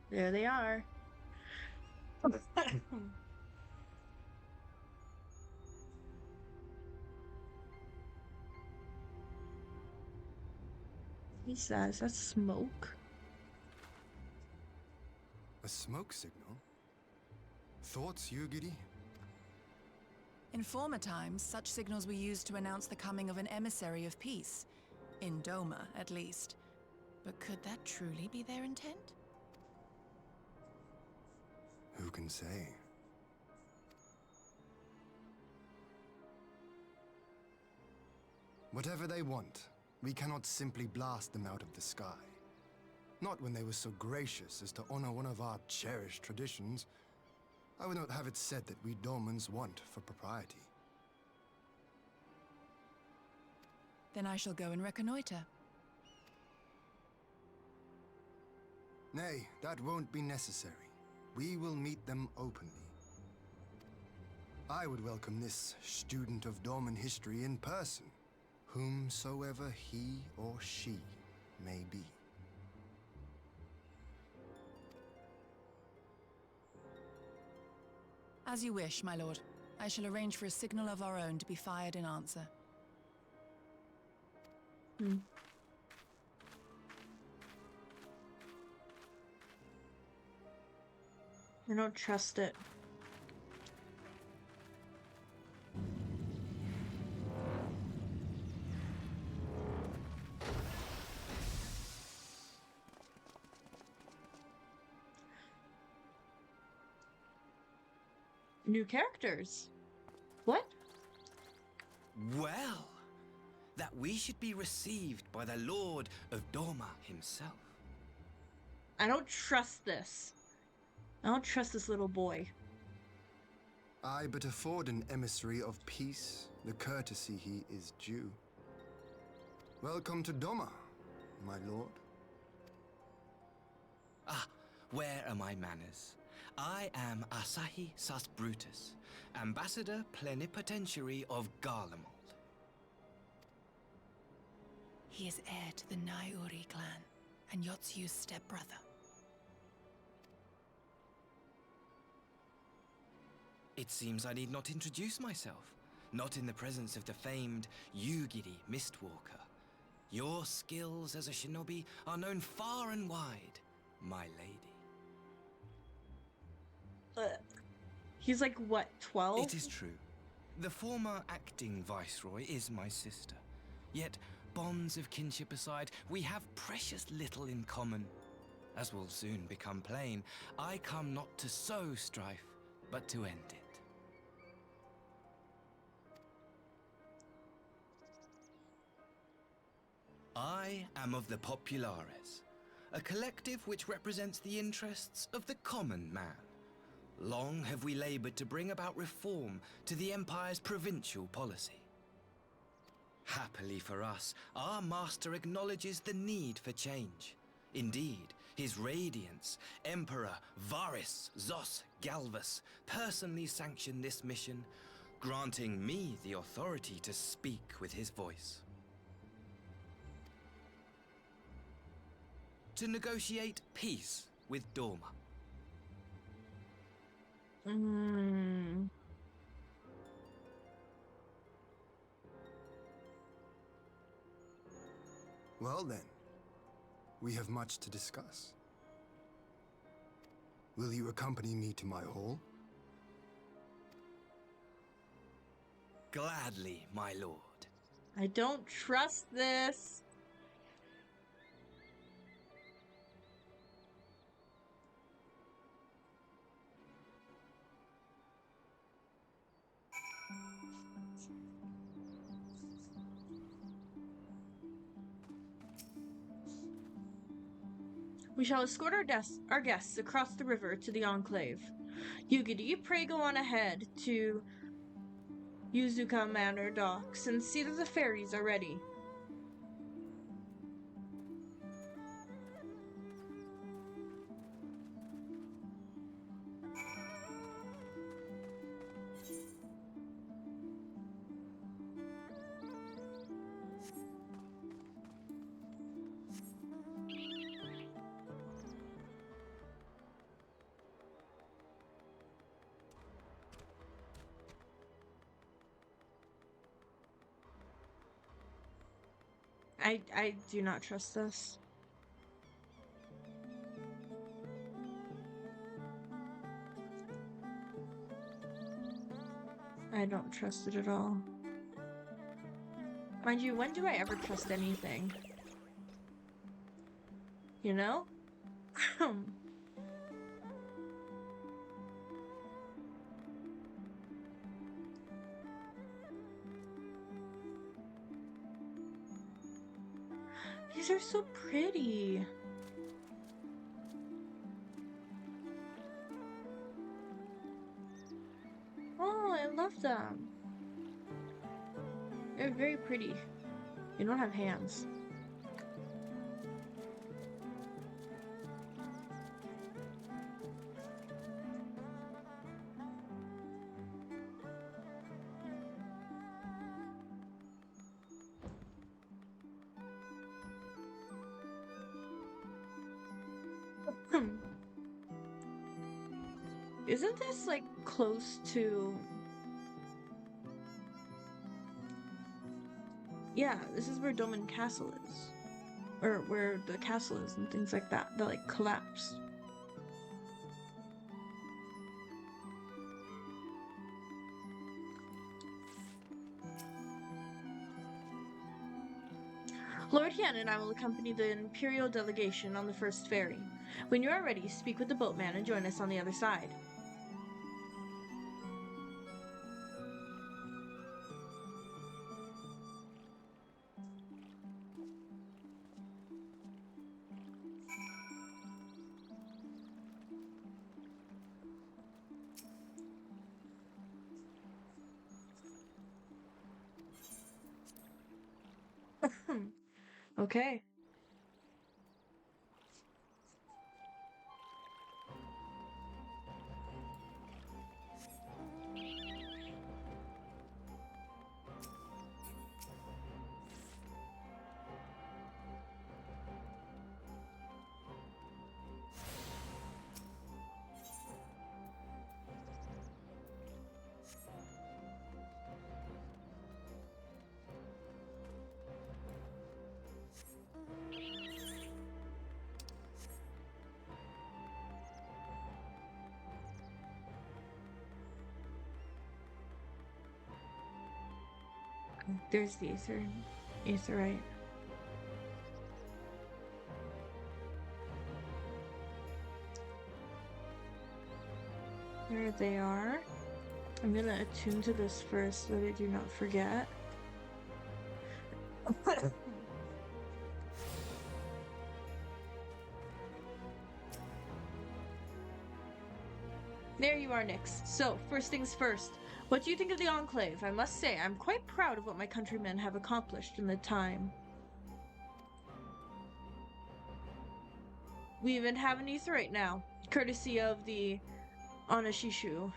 There they are. What's that? Is that smoke? A smoke signal? Thoughts, Yugiri? In former times, such signals were used to announce the coming of an emissary of peace. In Doma, at least. But could that truly be their intent? Who can say? Whatever they want, we cannot simply blast them out of the sky. Not when they were so gracious as to honor one of our cherished traditions. I would not have it said that we Domans want for propriety. Then I shall go and reconnoiter. Nay, that won't be necessary. We will meet them openly. I would welcome this student of Dorman history in person, whomsoever he or she may be. As you wish, my lord. I shall arrange for a signal of our own to be fired in answer. I don't trust it. New characters. What? Well, that we should be received by the Lord of Doma himself. I don't trust this. I don't trust this little boy. I but afford an emissary of peace the courtesy he is due. Welcome to Doma, my lord. Ah, where are my manners? I am Asahi Sus Brutus, Ambassador Plenipotentiary of Garlemald. He is heir to the Naiuri clan, and Yotsu's stepbrother. It seems I need not introduce myself, not in the presence of the famed Yugiri Mistwalker. Your skills as a shinobi are known far and wide, my lady. He's like, what, 12? It is true. The former acting viceroy is my sister. Yet, bonds of kinship aside, we have precious little in common. As will soon become plain, I come not to sow strife, but to end it. I am of the Populares, a collective which represents the interests of the common man. Long have we labored to bring about reform to the Empire's provincial policy. Happily for us, our master acknowledges the need for change. Indeed, His Radiance, Emperor Varys Zos Galvus, personally sanctioned this mission, granting me the authority to speak with his voice. To negotiate peace with Doma. Well then, we have much to discuss. Will you accompany me to my hall? Gladly, my lord. I don't trust this. We shall escort our guests across the river to the Enclave. Yugiri, pray go on ahead to Yuzuka Manor docks and see that the ferries are ready. I do not trust this. I don't trust it at all. Mind you, when do I ever trust anything? You know? These are so pretty. Oh, I love them. They're very pretty. They don't have hands. Isn't this like close to... Yeah, this is where Doman Castle is. Or where the castle is and things like that. That like collapsed. Lord Hien and I will accompany the Imperial delegation on the first ferry. When you are ready, speak with the boatman and join us on the other side. Okay. There's the Aetherite. There they are. I'm gonna attune to this first so that I do not forget. There you are, Nyx. So, first things first. What do you think of the Enclave? I must say, I'm quite proud of what my countrymen have accomplished in the time. We even have an Aetherite now, courtesy of the Onashishu.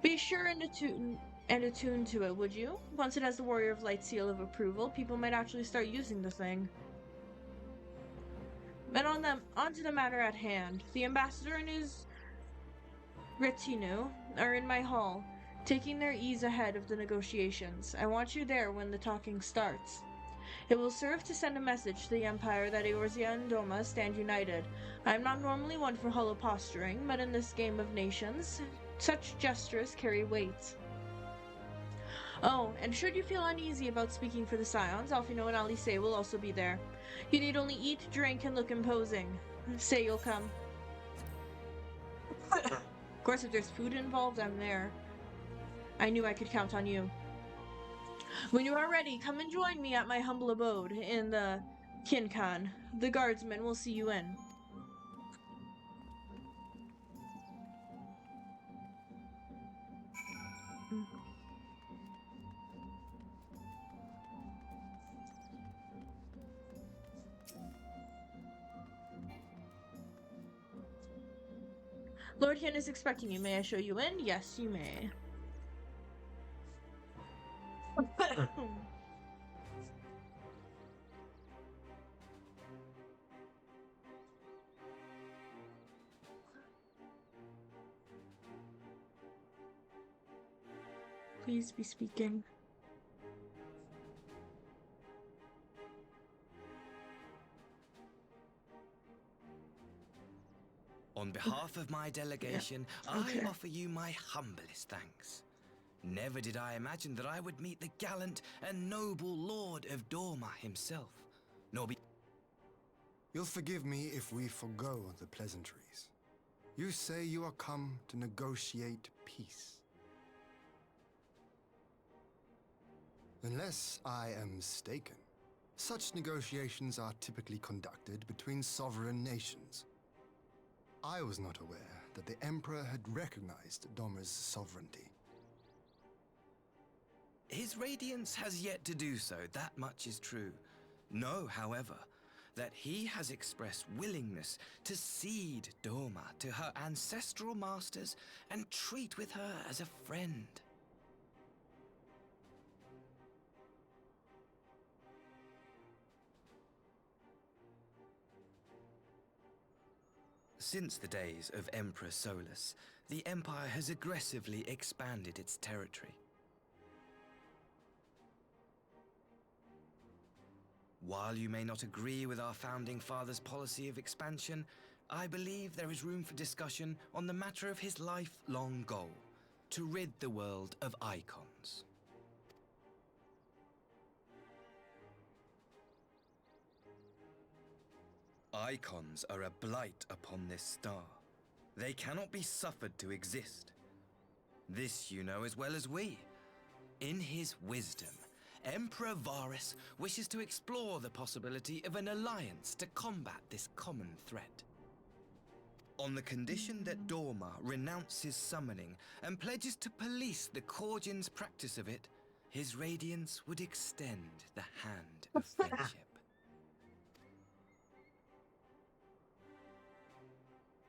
Be sure and attune to it, would you? Once it has the Warrior of Light seal of approval, people might actually start using the thing. But onto the matter at hand. The ambassador and his retinue are in my hall, taking their ease ahead of the negotiations. I want you there when the talking starts. It will serve to send a message to the Empire that Eorzea and Doma stand united. I am not normally one for hollow posturing, but in this game of nations, such gestures carry weight. Oh, and should you feel uneasy about speaking for the Scions, Alphino and Alice will also be there. You need only eat, drink, and look imposing. Say you'll come. Of course, if there's food involved, I'm there. I knew I could count on you. When you are ready, come and join me at my humble abode in the Kinkan. The guardsmen will see you in. Lord Hin is expecting you. May I show you in? Yes, you may. Please be speaking. On behalf of my delegation, Okay. I offer you my humblest thanks. Never did I imagine that I would meet the gallant and noble Lord of Dorma himself, nor be... You'll forgive me if we forgo the pleasantries. You say you are come to negotiate peace. Unless I am mistaken, such negotiations are typically conducted between sovereign nations. I was not aware that the Emperor had recognized Doma's sovereignty. His Radiance has yet to do so, that much is true. Know, however, that he has expressed willingness to cede Doma to her ancestral masters and treat with her as a friend. Since the days of Emperor Solus, the Empire has aggressively expanded its territory. While you may not agree with our founding father's policy of expansion, I believe there is room for discussion on the matter of his lifelong goal, to rid the world of icons. Icons are a blight upon this star. They cannot be suffered to exist. This you know as well as we. In his wisdom, Emperor Varus wishes to explore the possibility of an alliance to combat this common threat. On the condition that Dorma renounces summoning and pledges to police the Korgin's practice of it, his Radiance would extend the hand of friendship.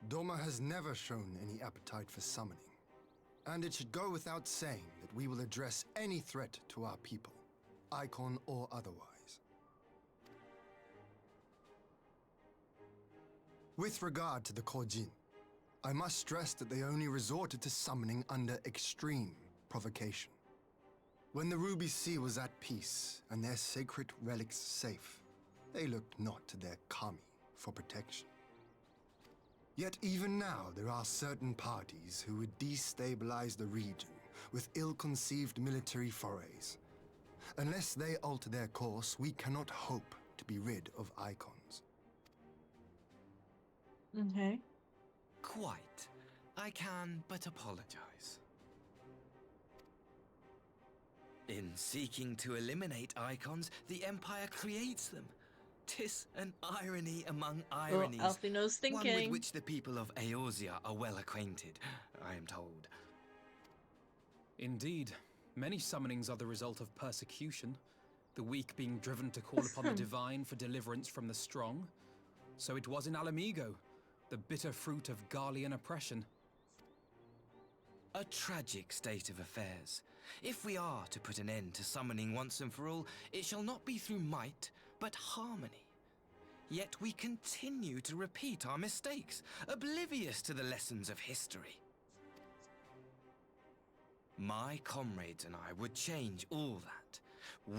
Doma has never shown any appetite for summoning, and it should go without saying that we will address any threat to our people, icon or otherwise. With regard to the Kojin, I must stress that they only resorted to summoning under extreme provocation. When the Ruby Sea was at peace and their sacred relics safe, they looked not to their kami for protection. Yet even now there are certain parties who would destabilize the region with ill-conceived military forays. Unless they alter their course, we cannot hope to be rid of icons. Okay. Quite. I can but apologize. In seeking to eliminate icons, the Empire creates them. 'Tis an irony among ironies, Alfie knows one with thinking. which the people of Eorzea are well acquainted, I am told. Indeed, many summonings are the result of persecution, the weak being driven to call upon the divine for deliverance from the strong. So it was in Alamigo, the bitter fruit of Garlean oppression. A tragic state of affairs. If we are to put an end to summoning once and for all, it shall not be through might, but harmony. Yet we continue to repeat our mistakes, oblivious to the lessons of history. My comrades and I would change all that.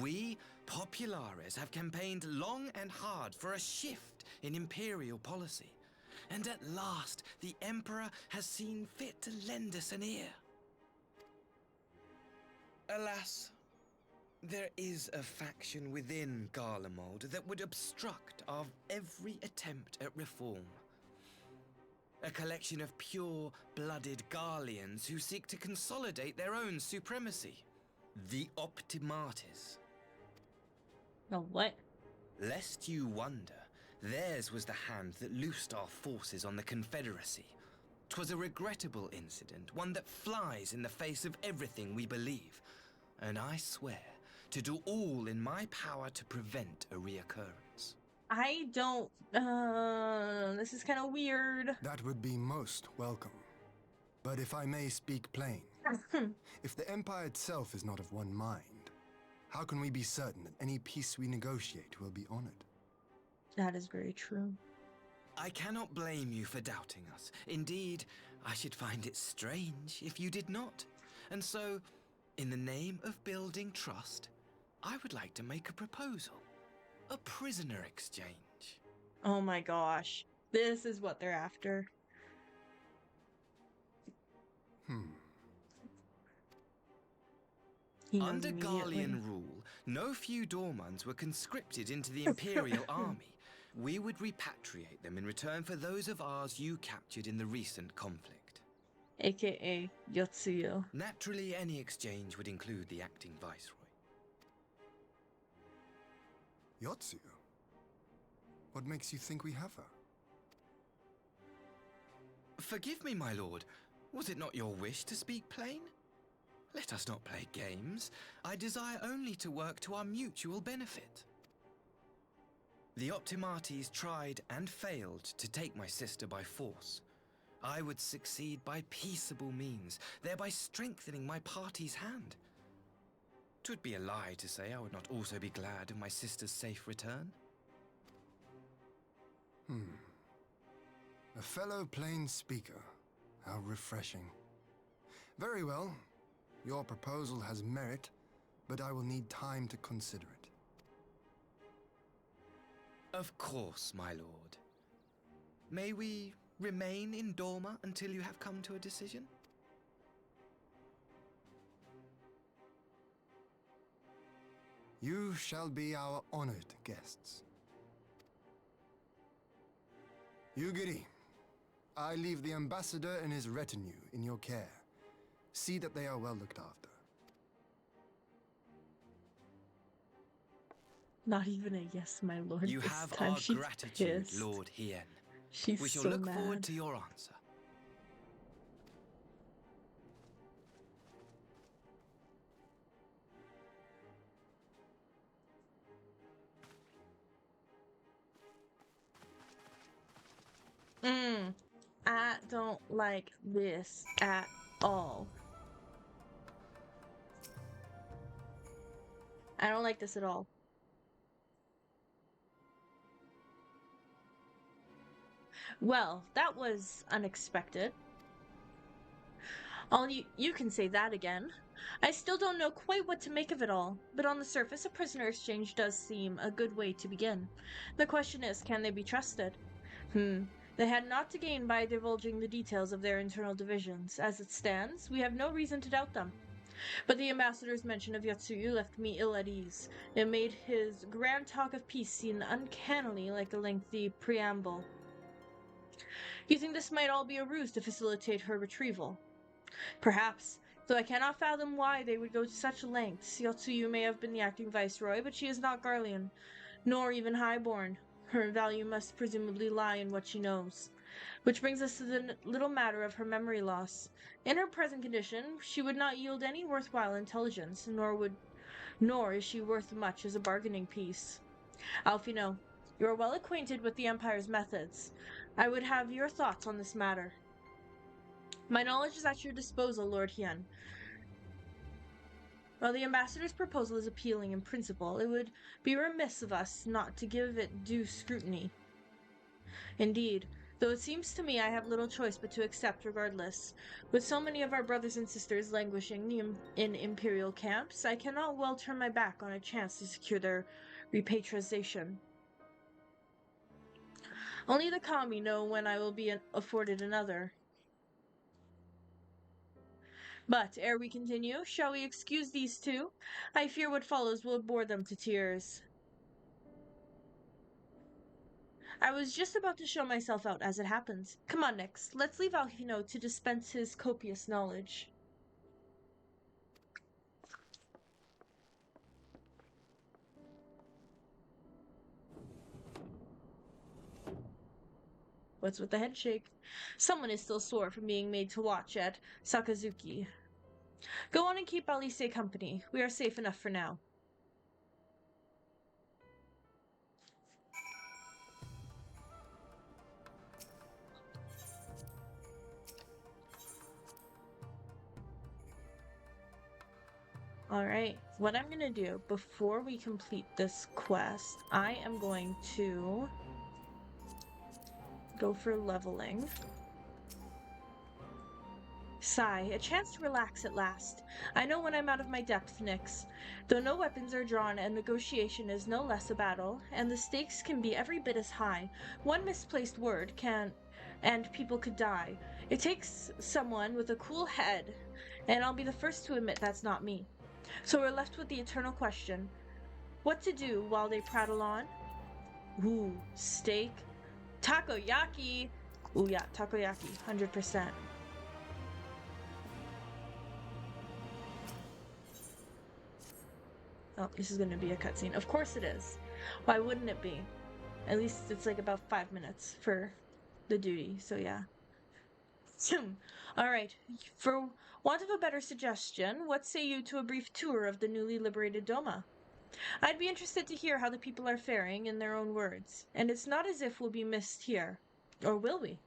We, Populares, have campaigned long and hard for a shift in imperial policy. And at last, the Emperor has seen fit to lend us an ear. Alas, there is a faction within Garlemald that would obstruct our every attempt at reform. A collection of pure-blooded Garleans who seek to consolidate their own supremacy. The Optimates. No, what? Lest you wonder, theirs was the hand that loosed our forces on the Confederacy. 'Twas a regrettable incident, one that flies in the face of everything we believe. And I swear to do all in my power to prevent a reoccurrence. I don't, this is kind of weird. That would be most welcome. But if I may speak plain, if the Empire itself is not of one mind, how can we be certain that any peace we negotiate will be honored? That is very true. I cannot blame you for doubting us. Indeed, I should find it strange if you did not. And so, in the name of building trust, I would like to make a proposal. A prisoner exchange. Oh my gosh. This is what they're after. He knows Under immediately. Garlean rule, no few Dormans were conscripted into the Imperial army. We would repatriate them in return for those of ours you captured in the recent conflict. AKA Yotsuyo. Naturally, any exchange would include the acting viceroy. Yotsuyo? What makes you think we have her? Forgive me, my lord. Was it not your wish to speak plain? Let us not play games. I desire only to work to our mutual benefit. The Optimates tried and failed to take my sister by force. I would succeed by peaceable means, thereby strengthening my party's hand. 'Twould be a lie to say I would not also be glad of my sister's safe return. A fellow plain speaker. How refreshing. Very well. Your proposal has merit, but I will need time to consider it. Of course, my lord. May we remain in Dorma until you have come to a decision? You shall be our honored guests. Yugiri, I leave the ambassador and his retinue in your care. See that they are well looked after. Not even a yes, my lord. You this have time. our She's gratitude, pissed. Lord Hien. She's We shall so look mad. forward to your answer. don't like this at all. I don't like this at all. Well, that was unexpected. You can say that again. I still don't know quite what to make of it all, but on the surface a prisoner exchange does seem a good way to begin. The question is, can they be trusted? They had naught to gain by divulging the details of their internal divisions. As it stands, we have no reason to doubt them. But the ambassador's mention of Yotsuyu left me ill at ease. It made his grand talk of peace seem uncannily like a lengthy preamble. You think this might all be a ruse to facilitate her retrieval? Perhaps, though I cannot fathom why they would go to such lengths. Yotsuyu may have been the acting viceroy, but she is not Garlean, nor even highborn. Her value must presumably lie in what she knows. Which brings us to the little matter of her memory loss. In her present condition, she would not yield any worthwhile intelligence, nor is she worth much as a bargaining piece. Alfino, you are well acquainted with the Empire's methods. I would have your thoughts on this matter. My knowledge is at your disposal, Lord Hien. While the ambassador's proposal is appealing in principle, it would be remiss of us not to give it due scrutiny. Indeed, though it seems to me I have little choice but to accept regardless. With so many of our brothers and sisters languishing in imperial camps, I cannot well turn my back on a chance to secure their repatriation. Only the kami know when I will be afforded another. But, ere we continue, shall we excuse these two? I fear what follows will bore them to tears. I was just about to show myself out as it happens. Come on, Nyx, let's leave Alfino to dispense his copious knowledge. What's with the head shake? Someone is still sore from being made to watch at Sakazuki. Go on and keep Alice company. We are safe enough for now. Alright, what I'm gonna do before we complete this quest, I am going to go for leveling. Sigh, a chance to relax at last. I know when I'm out of my depth, Nyx. Though no weapons are drawn and negotiation is no less a battle, and the stakes can be every bit as high, one misplaced word and people could die. It takes someone with a cool head, and I'll be the first to admit that's not me. So we're left with the eternal question. What to do while they prattle on? Ooh, steak. Takoyaki! Ooh yeah, takoyaki, 100%. Oh, this is going to be a cutscene. Of course it is. Why wouldn't it be? At least it's like about 5 minutes for the duty, so yeah. Alright, for want of a better suggestion, what say you to a brief tour of the newly liberated Doma? I'd be interested to hear how the people are faring in their own words, and it's not as if we'll be missed here. Or will we?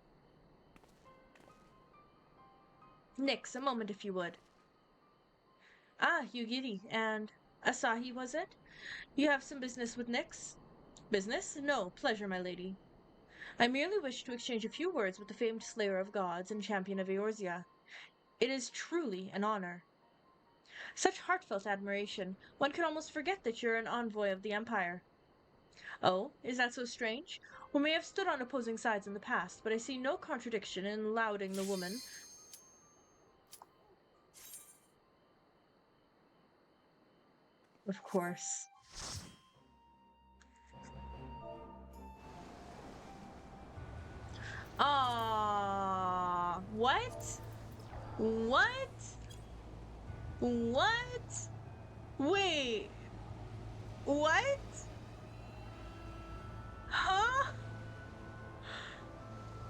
Nyx, a moment if you would. Ah, Yugiri, and Asahi, was it? You have some business with Nyx? Business? No, pleasure, my lady. I merely wish to exchange a few words with the famed slayer of gods and champion of Eorzea. It is truly an honor. Such heartfelt admiration, one could almost forget that you're an envoy of the Empire. Oh, is that so strange? We may have stood on opposing sides in the past, but I see no contradiction in lauding the woman. Of course. What? What? What? Wait. What? Huh?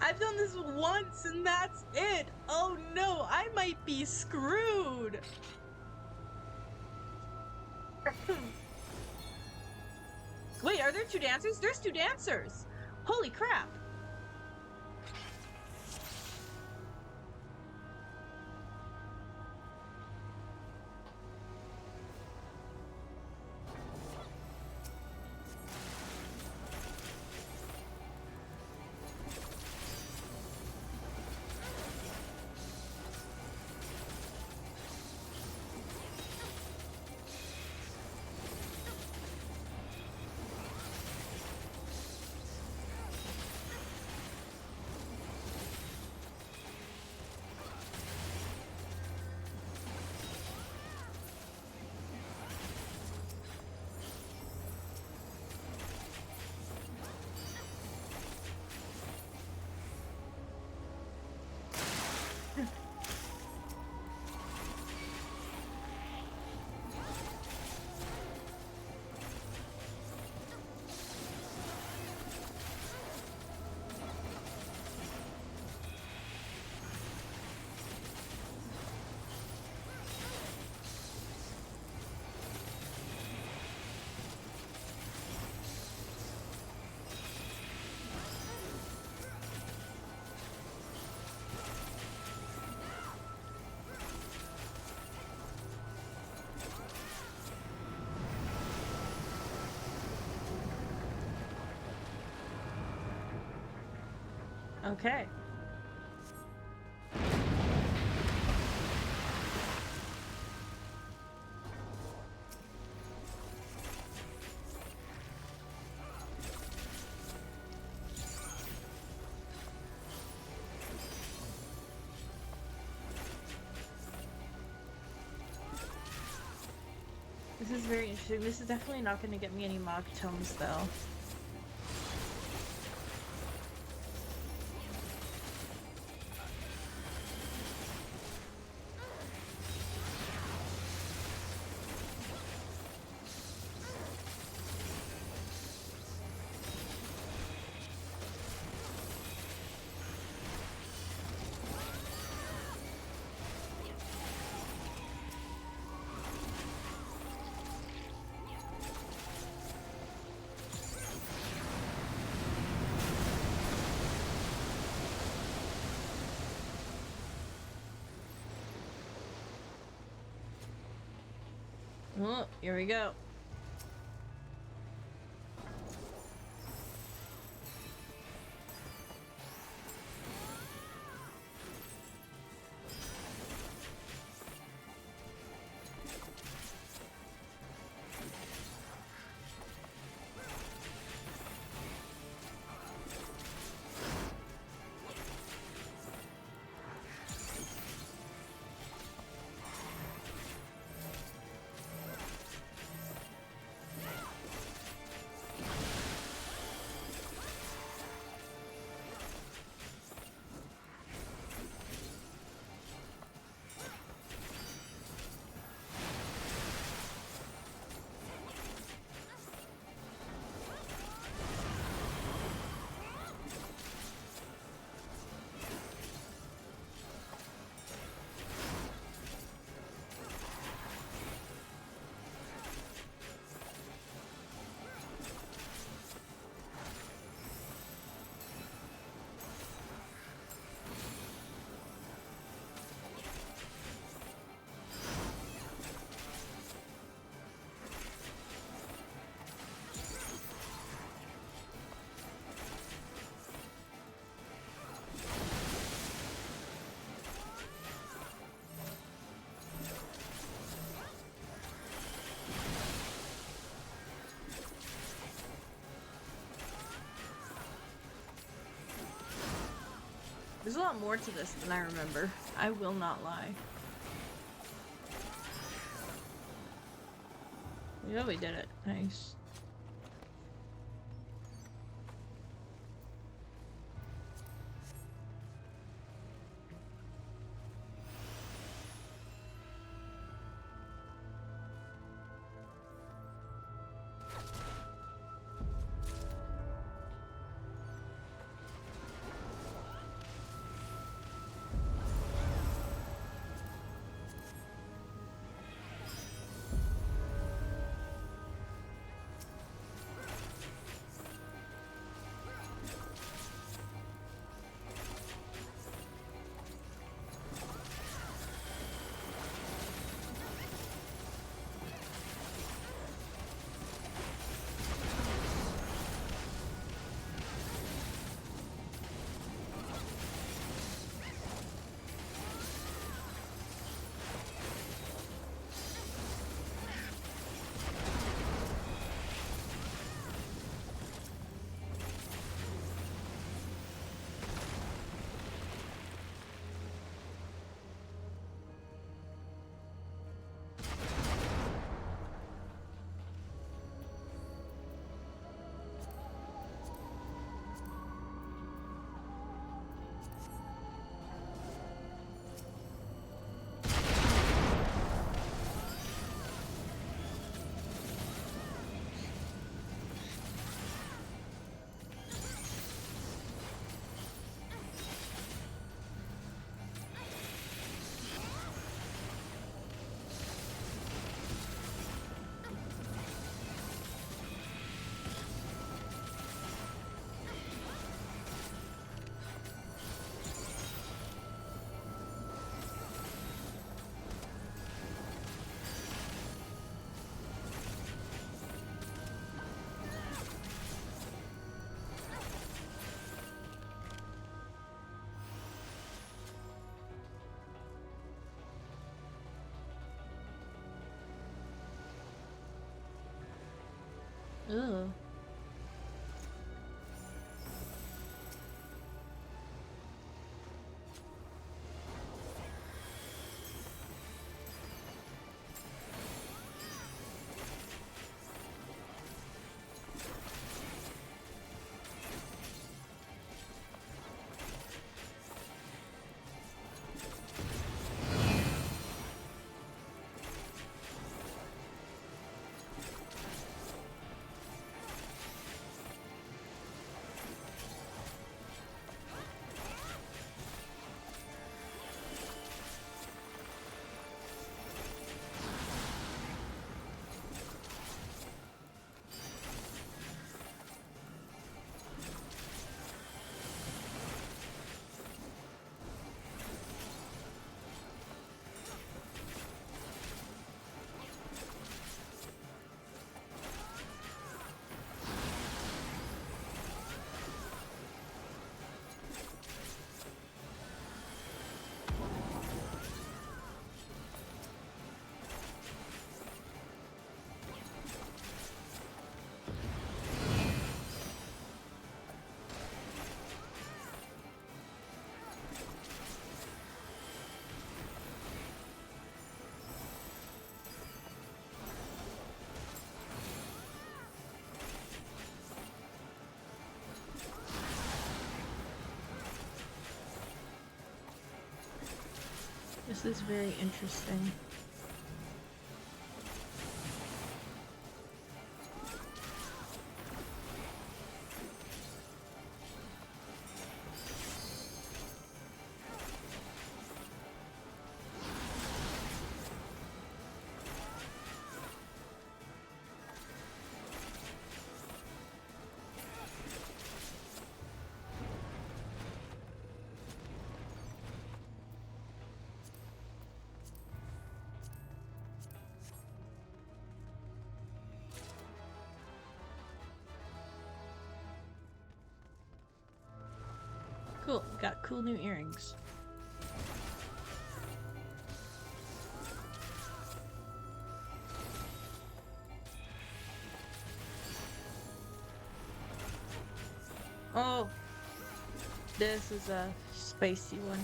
I've done this once and that's it. Oh no, I might be screwed. Wait, are there two dancers? There's two dancers. Holy crap. Okay. This is very interesting. This is definitely not going to get me any MogTomes, though. Oh, here we go. There's a lot more to this than I remember. I will not lie. Yeah, we did it. Nice. Ugh. This is very interesting. Cool, got cool new earrings. Oh, this is a spicy one.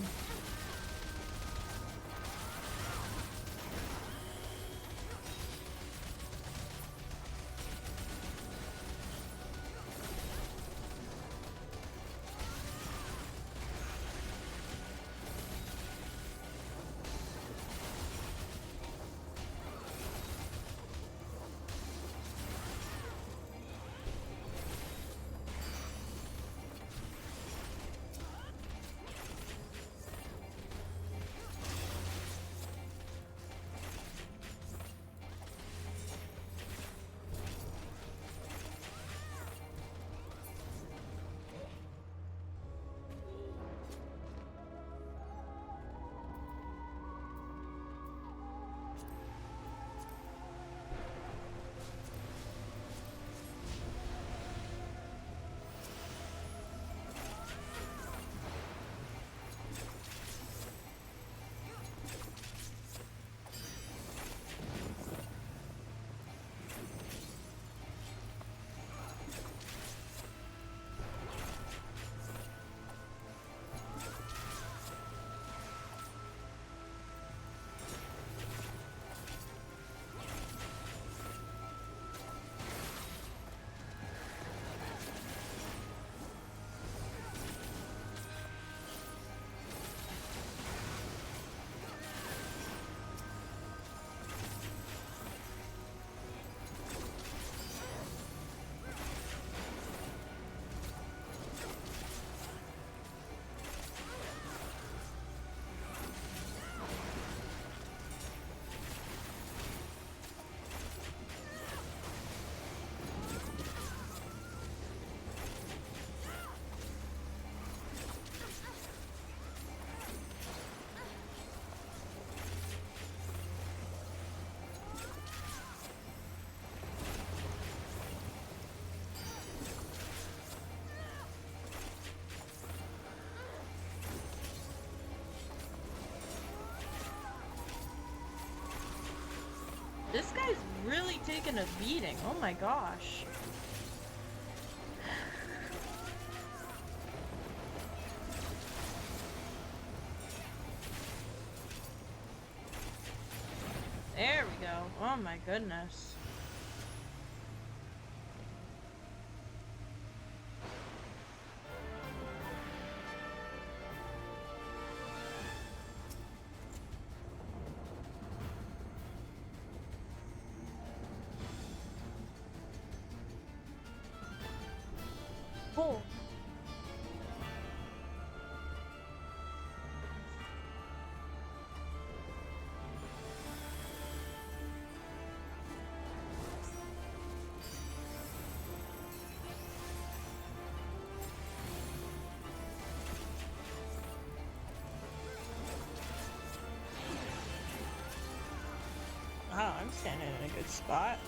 This guy's really taking a beating. Oh my gosh. There we go. Oh my goodness. Cool. Wow, I'm standing in a good spot.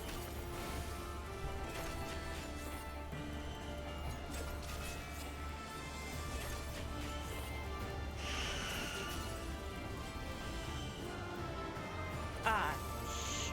Ah, sh-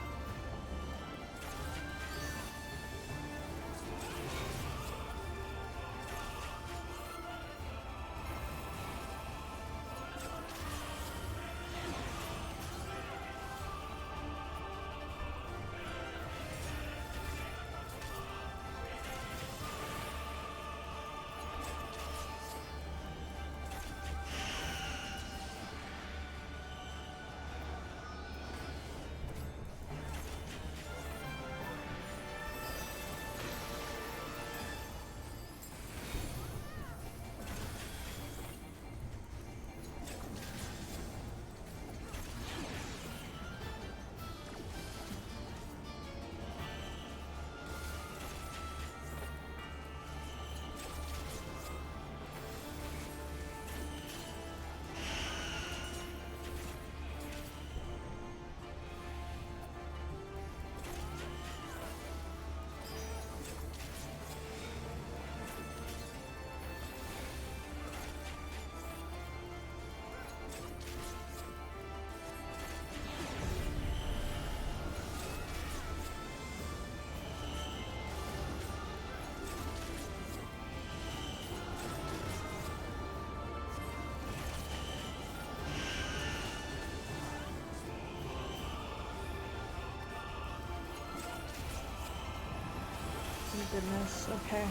oh goodness, okay.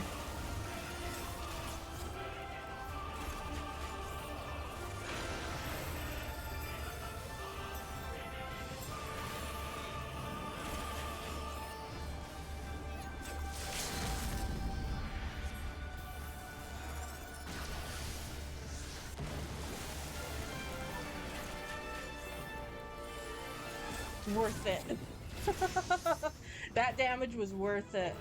Worth it. That damage was worth it.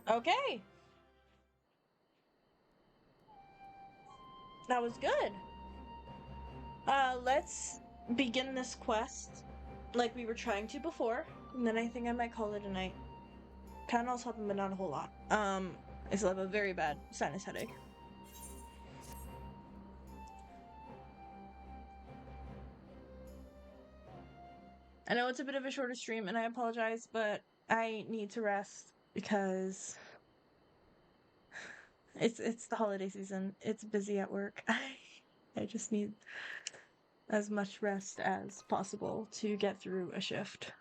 Okay. That was good. Let's begin this quest like we were trying to before, and then I think I might call it a night. Tylenol's helping, but not a whole lot. I still have a very bad sinus headache. I know it's a bit of a shorter stream, and I apologize, but I need to rest because it's the holiday season. It's busy at work. I just need as much rest as possible to get through a shift.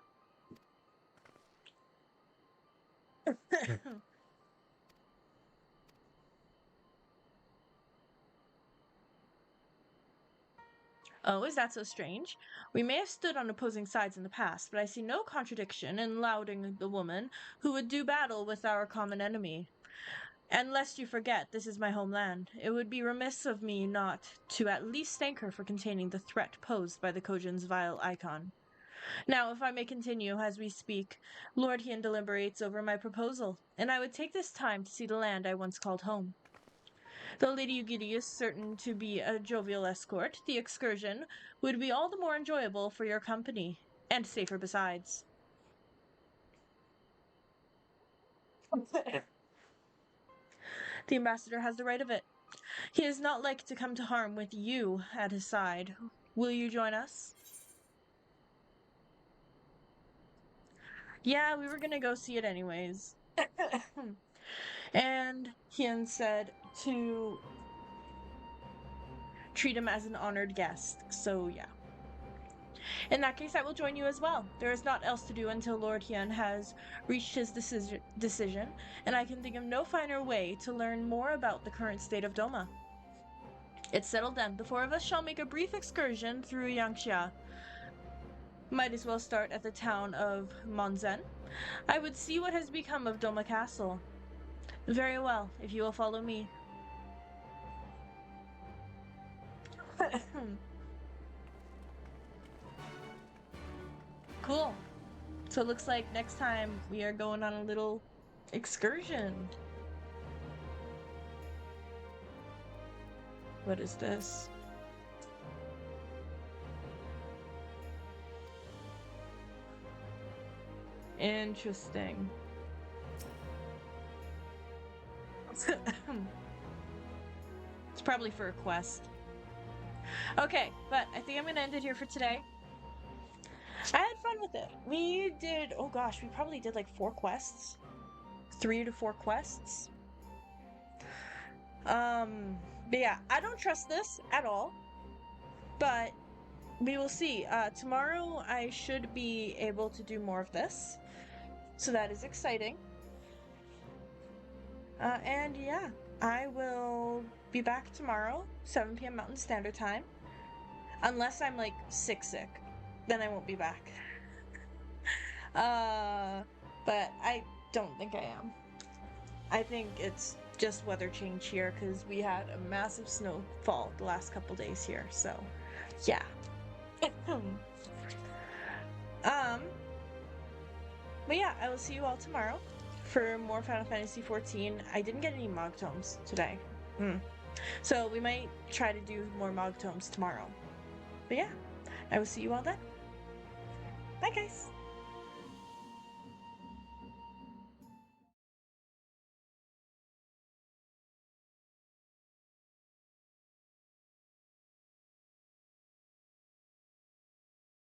Oh, is that so strange? We may have stood on opposing sides in the past, but I see no contradiction in lauding the woman who would do battle with our common enemy. And lest you forget, this is my homeland. It would be remiss of me not to at least thank her for containing the threat posed by the Kojin's vile icon. Now, if I may continue as we speak, Lord Hien deliberates over my proposal, and I would take this time to see the land I once called home. Though Lady Ugidi is certain to be a jovial escort, the excursion would be all the more enjoyable for your company, and safer besides. The ambassador has the right of it. He is not like to come to harm with you at his side. Will you join us? Yeah, we were gonna go see it anyways. And Hien said to treat him as an honored guest, so yeah. In that case, I will join you as well. There is naught else to do until Lord Hien has reached his decision, and I can think of no finer way to learn more about the current state of Doma. It's settled then. The four of us shall make a brief excursion through Yangxia. Might as well start at the town of Monzen. I would see what has become of Doma Castle. Very well, if you will follow me. Cool. So it looks like next time we are going on a little excursion. What is this? Interesting. It's probably for a quest. Okay, but I think I'm gonna end it here for today. I had fun with it. We did, oh gosh, we probably did like 4 quests. 3 to 4 quests. But yeah, I don't trust this at all. But we will see. Tomorrow I should be able to do more of this. So that is exciting. And yeah, I will be back tomorrow, 7 p.m. Mountain Standard Time. Unless I'm like sick, then I won't be back. But I don't think I am. I think it's just weather change here because we had a massive snowfall the last couple days here, so yeah. But yeah, I will see you all tomorrow for more Final Fantasy XIV. I didn't get any MogTomes today. So we might try to do more MogTomes tomorrow. But yeah, I will see you all then. Bye guys!